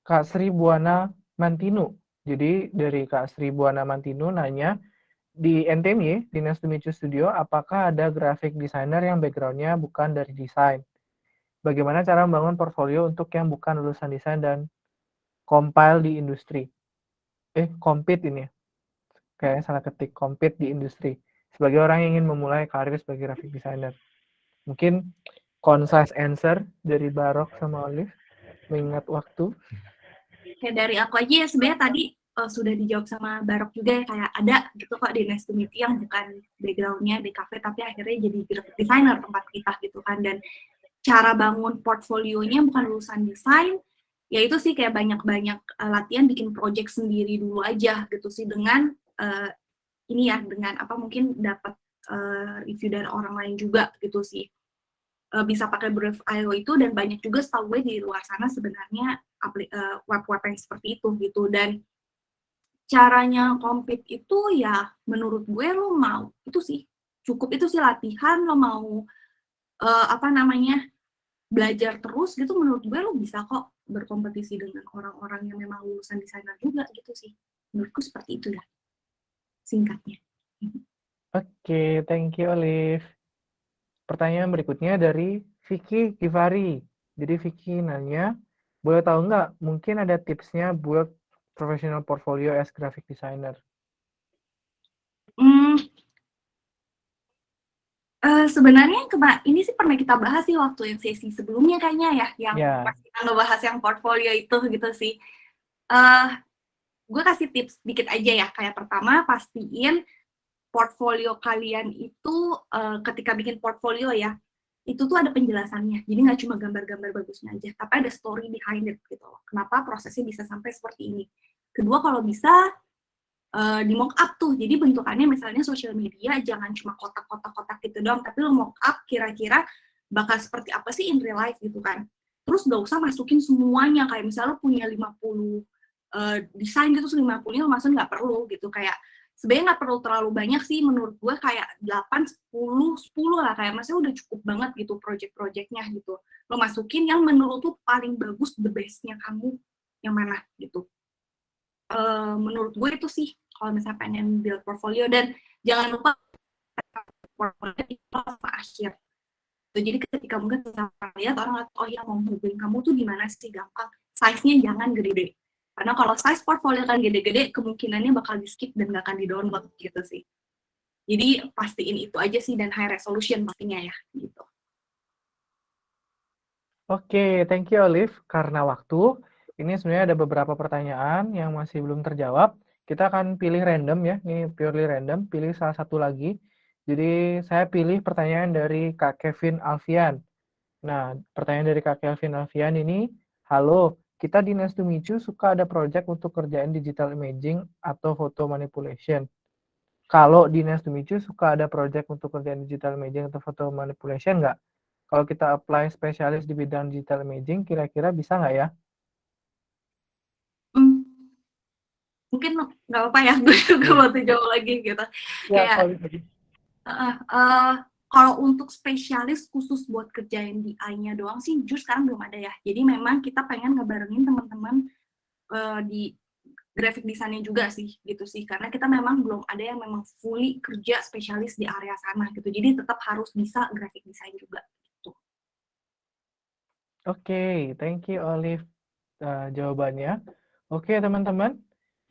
Kak Sri Buana Mantinu. Jadi dari Kak Sri Buana Mantinu nanya, di NTMY, di Nice to Meet You Studio, apakah ada graphic designer yang background-nya bukan dari desain? Bagaimana cara membangun portfolio untuk yang bukan lulusan desain dan compile di industri? Compete ini. Kayaknya salah ketik, compete di industri. Sebagai orang yang ingin memulai karir sebagai graphic designer. Mungkin concise answer dari Barok sama Olive, mengingat waktu. Kayak dari aku aja ya, sebenarnya tadi sudah dijawab sama Barok juga ya, kayak ada gitu kok di Nice to Meet You yang bukan background-nya di cafe, tapi akhirnya jadi graphic designer tempat kita gitu kan. Dan cara bangun portfolionya bukan lulusan desain, ya itu sih kayak banyak-banyak latihan bikin project sendiri dulu aja gitu sih, dengan ini ya, dengan apa mungkin dapat review dari orang lain juga gitu sih. Bisa pakai Brief.io itu, dan banyak juga setahu gue di luar sana sebenarnya web-web yang seperti itu gitu. Dan caranya compete itu ya menurut gue lo mau itu sih cukup, itu sih latihan, lo mau belajar terus gitu, menurut gue lo bisa kok berkompetisi dengan orang-orang yang memang lulusan desainer juga gitu sih. Menurutku seperti itu ya singkatnya. Oke, thank you Olive. Pertanyaan berikutnya dari Vicky Givari. Jadi Vicky nanya, boleh tahu nggak mungkin ada tipsnya buat professional portfolio as graphic designer? Sebenarnya ini sih pernah kita bahas sih waktu yang sesi sebelumnya kayaknya ya, yang pas kita ngebahas yang portfolio itu gitu sih. Gue kasih tips dikit aja ya. Kayak pertama, pastiin portfolio kalian itu ketika bikin portfolio ya, itu tuh ada penjelasannya. Jadi nggak cuma gambar-gambar bagusnya aja, tapi ada story behind it gitu loh. Kenapa prosesnya bisa sampai seperti ini. Kedua, kalau bisa di mock up tuh. Jadi bentukannya misalnya social media jangan cuma kotak-kotak gitu doang, tapi lo mock up kira-kira bakal seperti apa sih in real life gitu kan. Terus gak usah masukin semuanya, kayak misalnya lo punya 50 desain gitu, 50-nya lo masukin, nggak perlu gitu. Kayak sebenarnya nggak perlu terlalu banyak sih menurut gue, kayak 8, 10 lah, kayak maksudnya udah cukup banget gitu project-projectnya gitu. Lo masukin yang menurut lo paling bagus, the best-nya kamu yang mana gitu. Menurut gue itu sih kalau misalnya pengen build portfolio. Dan jangan lupa portfolio itu sama akhir. Jadi ketika mungkin kita lihat orang, oh ya mau hubungin kamu tuh gimana sih, gampang. Size-nya jangan gede-gede. Karena kalau size portfolio kan gede-gede, kemungkinannya bakal di-skip dan gak akan di-download gitu sih. Jadi pastiin itu aja sih, dan high resolution pastinya ya gitu. Oke, thank you Olive. Karena waktu, ini sebenarnya ada beberapa pertanyaan yang masih belum terjawab. Kita akan pilih random ya, ini purely random, pilih salah satu lagi. Jadi saya pilih pertanyaan dari Kak Kevin Alfian. Nah, pertanyaan dari Kak Kevin Alfian ini, halo, kita di Nice to Meet You suka ada project untuk kerjaan digital imaging atau photo manipulation. Kalau di Nice to Meet You suka ada project untuk kerjaan digital imaging atau photo manipulation nggak? Kalau kita apply spesialis di bidang digital imaging, kira-kira bisa nggak ya? Hmm, mungkin nggak apa-apa ya, gue juga mau jawab lagi gitu. Ya, Kayak solid lagi. kalau untuk spesialis khusus buat kerjain DI-nya doang sih, jujur sekarang belum ada ya. Jadi memang kita pengen ngebarengin teman-teman di graphic design-nya juga sih, gitu sih. Karena kita memang belum ada yang memang fully kerja spesialis di area sana gitu. Jadi tetap harus bisa graphic design juga. Gitu. Oke, thank you Olive jawabannya. Oke teman-teman,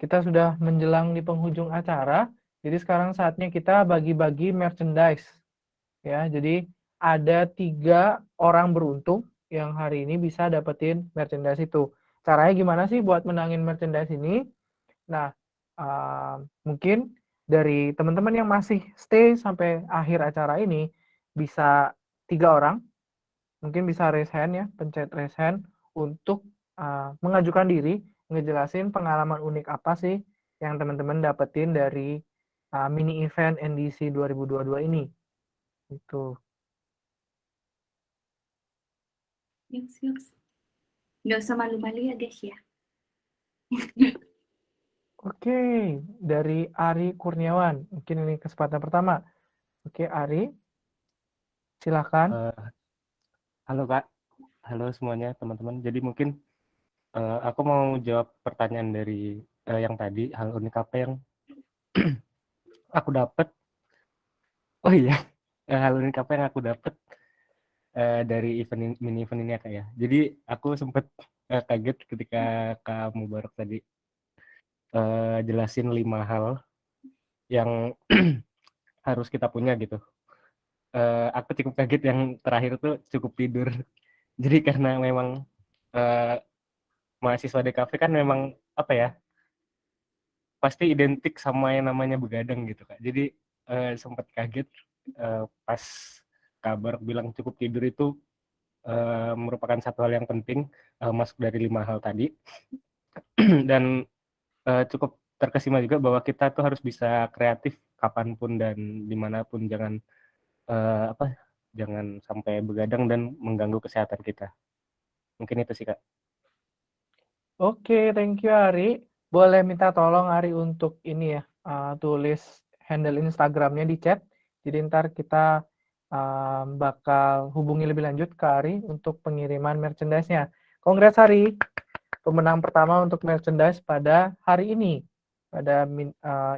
kita sudah menjelang di penghujung acara. Jadi sekarang saatnya kita bagi-bagi merchandise. Ya, jadi ada 3 orang beruntung yang hari ini bisa dapetin merchandise itu. Caranya gimana sih buat menangin merchandise ini? Nah, mungkin dari teman-teman yang masih stay sampai akhir acara ini bisa 3 orang. Mungkin bisa raise hand ya, pencet raise hand untuk mengajukan diri, ngejelasin pengalaman unik apa sih yang teman-teman dapetin dari mini event NDC 2022 ini. Itu. Yups. Nggak usah malu-malu ya guys ya. Oke, dari Ari Kurniawan. Mungkin ini kesempatan pertama. Oke, Ari, silakan. Halo Kak, halo semuanya teman-teman. Jadi mungkin aku mau jawab pertanyaan dari yang tadi, hal unik apa yang aku dapat. Oh iya, hal unik apa yang aku dapat dari mini event ini ya Kak ya. Jadi aku sempat kaget ketika Kak Mubarak tadi jelasin 5 hal yang harus kita punya gitu. Aku cukup kaget yang terakhir tuh cukup tidur. Jadi karena memang mahasiswa DKV kan memang apa ya, pasti identik sama yang namanya begadang gitu Kak. Jadi sempat kaget pas kabar bilang cukup tidur itu merupakan satu hal yang penting masuk dari 5 hal tadi. Dan cukup terkesima juga bahwa kita tuh harus bisa kreatif kapanpun dan dimanapun, jangan jangan sampai begadang dan mengganggu kesehatan kita. Mungkin itu sih Kak. Oke, thank you Ari. Boleh minta tolong Ari untuk ini ya, tulis handle Instagramnya di chat. Jadi ntar kita bakal hubungi lebih lanjut ke Ari untuk pengiriman merchandise-nya. Congrats Ari, pemenang pertama untuk merchandise pada hari ini, pada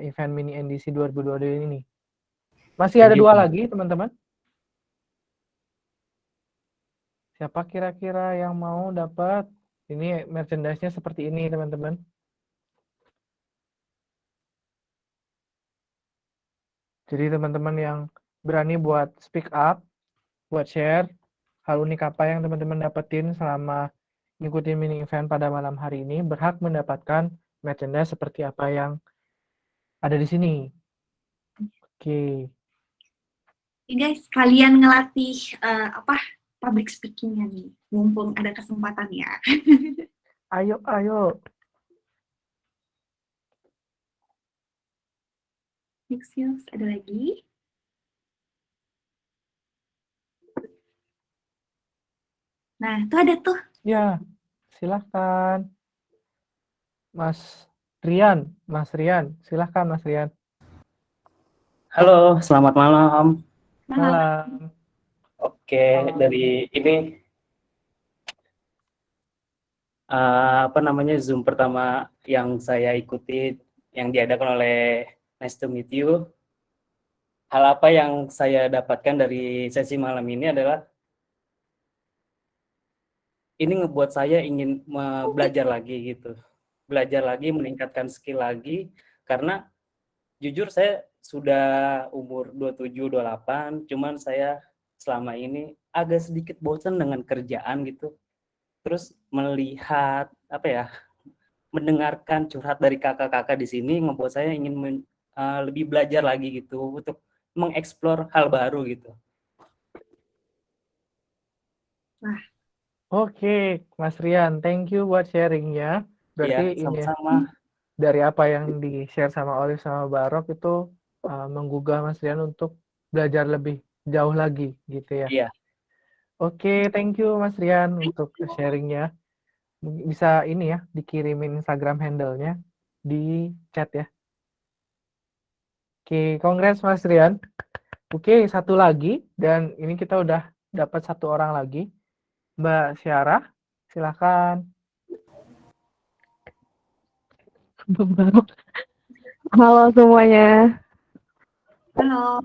event mini NDC 2022 ini. Masih ada 2 lagi teman-teman. Siapa kira-kira yang mau dapat? Ini merchandise-nya seperti ini teman-teman. Jadi teman-teman yang berani buat speak up, buat share hal unik apa yang teman-teman dapetin selama ngikutin mini event pada malam hari ini, berhak mendapatkan merchandise seperti apa yang ada di sini. Oke. Oke guys, kalian ngelatih public speaking-nya nih, mumpung ada kesempatan ya. Ayo. Next, ada lagi? Nah, itu ada tuh. Ya, silahkan. Mas Rian, silahkan Mas Rian. Halo, selamat malam. Malam. Oke, dari ini Zoom pertama yang saya ikuti yang diadakan oleh Nice to Meet You. Hal apa yang saya dapatkan dari sesi malam ini adalah ini ngebuat saya ingin belajar lagi gitu. Belajar lagi, meningkatkan skill lagi, karena jujur saya sudah umur 27, 28, cuman saya selama ini agak sedikit bosan dengan kerjaan gitu. Terus melihat mendengarkan curhat dari kakak-kakak di sini ngebuat saya ingin lebih belajar lagi gitu untuk mengeksplor hal baru gitu. Oke, Mas Rian, thank you buat sharing-nya. Berarti Ya, ini ya, sama-sama. dari apa yang di-share sama Olive sama Barok itu menggugah Mas Rian untuk belajar lebih jauh lagi gitu ya. Iya. Oke, thank you Mas Rian untuk sharing-nya. Bisa ini ya, dikirimin Instagram handle-nya di chat ya. Oke, congrats Mas Rian. Oke, satu lagi dan ini kita udah dapat satu orang lagi. Mbak Syarah, silakan. Halo semuanya. Halo.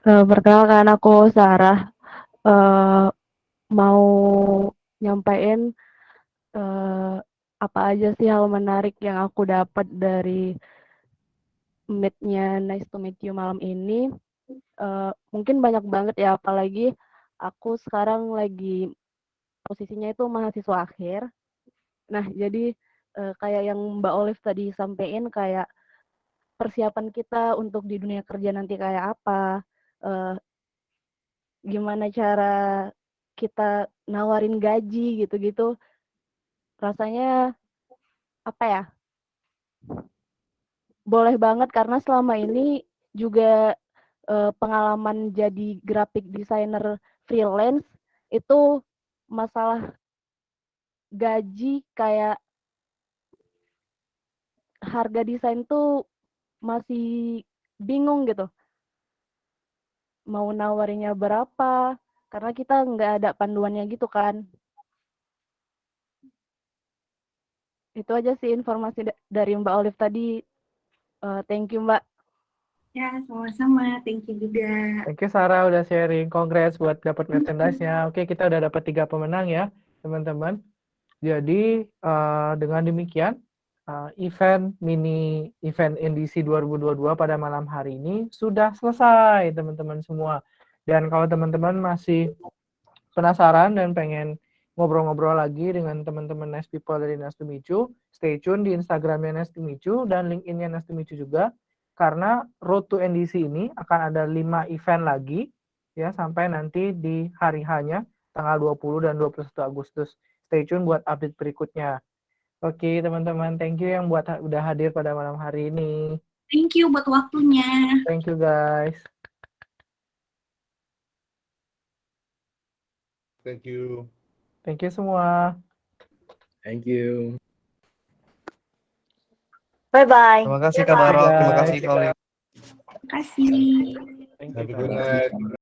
Perkenalkan aku Sarah. Mau nyampain apa aja sih hal menarik yang aku dapat dari meet-nya Nice to Meet You malam ini. Mungkin banyak banget ya, apalagi aku sekarang lagi posisinya itu mahasiswa akhir. Nah, jadi kayak yang Mbak Olive tadi sampaikan, kayak persiapan kita untuk di dunia kerja nanti kayak apa, gimana cara kita nawarin gaji gitu-gitu, rasanya apa ya, boleh banget karena selama ini juga pengalaman jadi graphic designer freelance itu masalah gaji, kayak harga desain tuh masih bingung gitu mau nawarinnya berapa karena kita nggak ada panduannya gitu kan. Itu aja sih informasi dari Mbak Olive tadi. Thank you Mbak. Ya, sama-sama. Thank you juga. Thank you Sarah udah sharing. Congrats buat dapat merchandise-nya. Oke, kita udah dapat 3 pemenang ya, teman-teman. Jadi dengan demikian event NDC 2022 pada malam hari ini sudah selesai teman-teman semua. Dan kalau teman-teman masih penasaran dan pengen ngobrol-ngobrol lagi dengan teman-teman Nice People dari Nice to Meet You, stay tune di Instagramnya Nice to Meet You dan LinkedIn-nya Nice to Meet You juga, karena Road to NDC ini akan ada 5 event lagi ya sampai nanti di hari H-nya tanggal 20 dan 21 Agustus. Stay tune buat update berikutnya. Oke teman-teman, thank you yang udah hadir pada malam hari ini. Thank you buat waktunya. Thank you guys. Thank you. Thank you semua. Thank you. Bye-bye. Terima kasih Kak Barok, terima kasih Kak Oli. Terima kasih. Thank you, Have a guys. good night.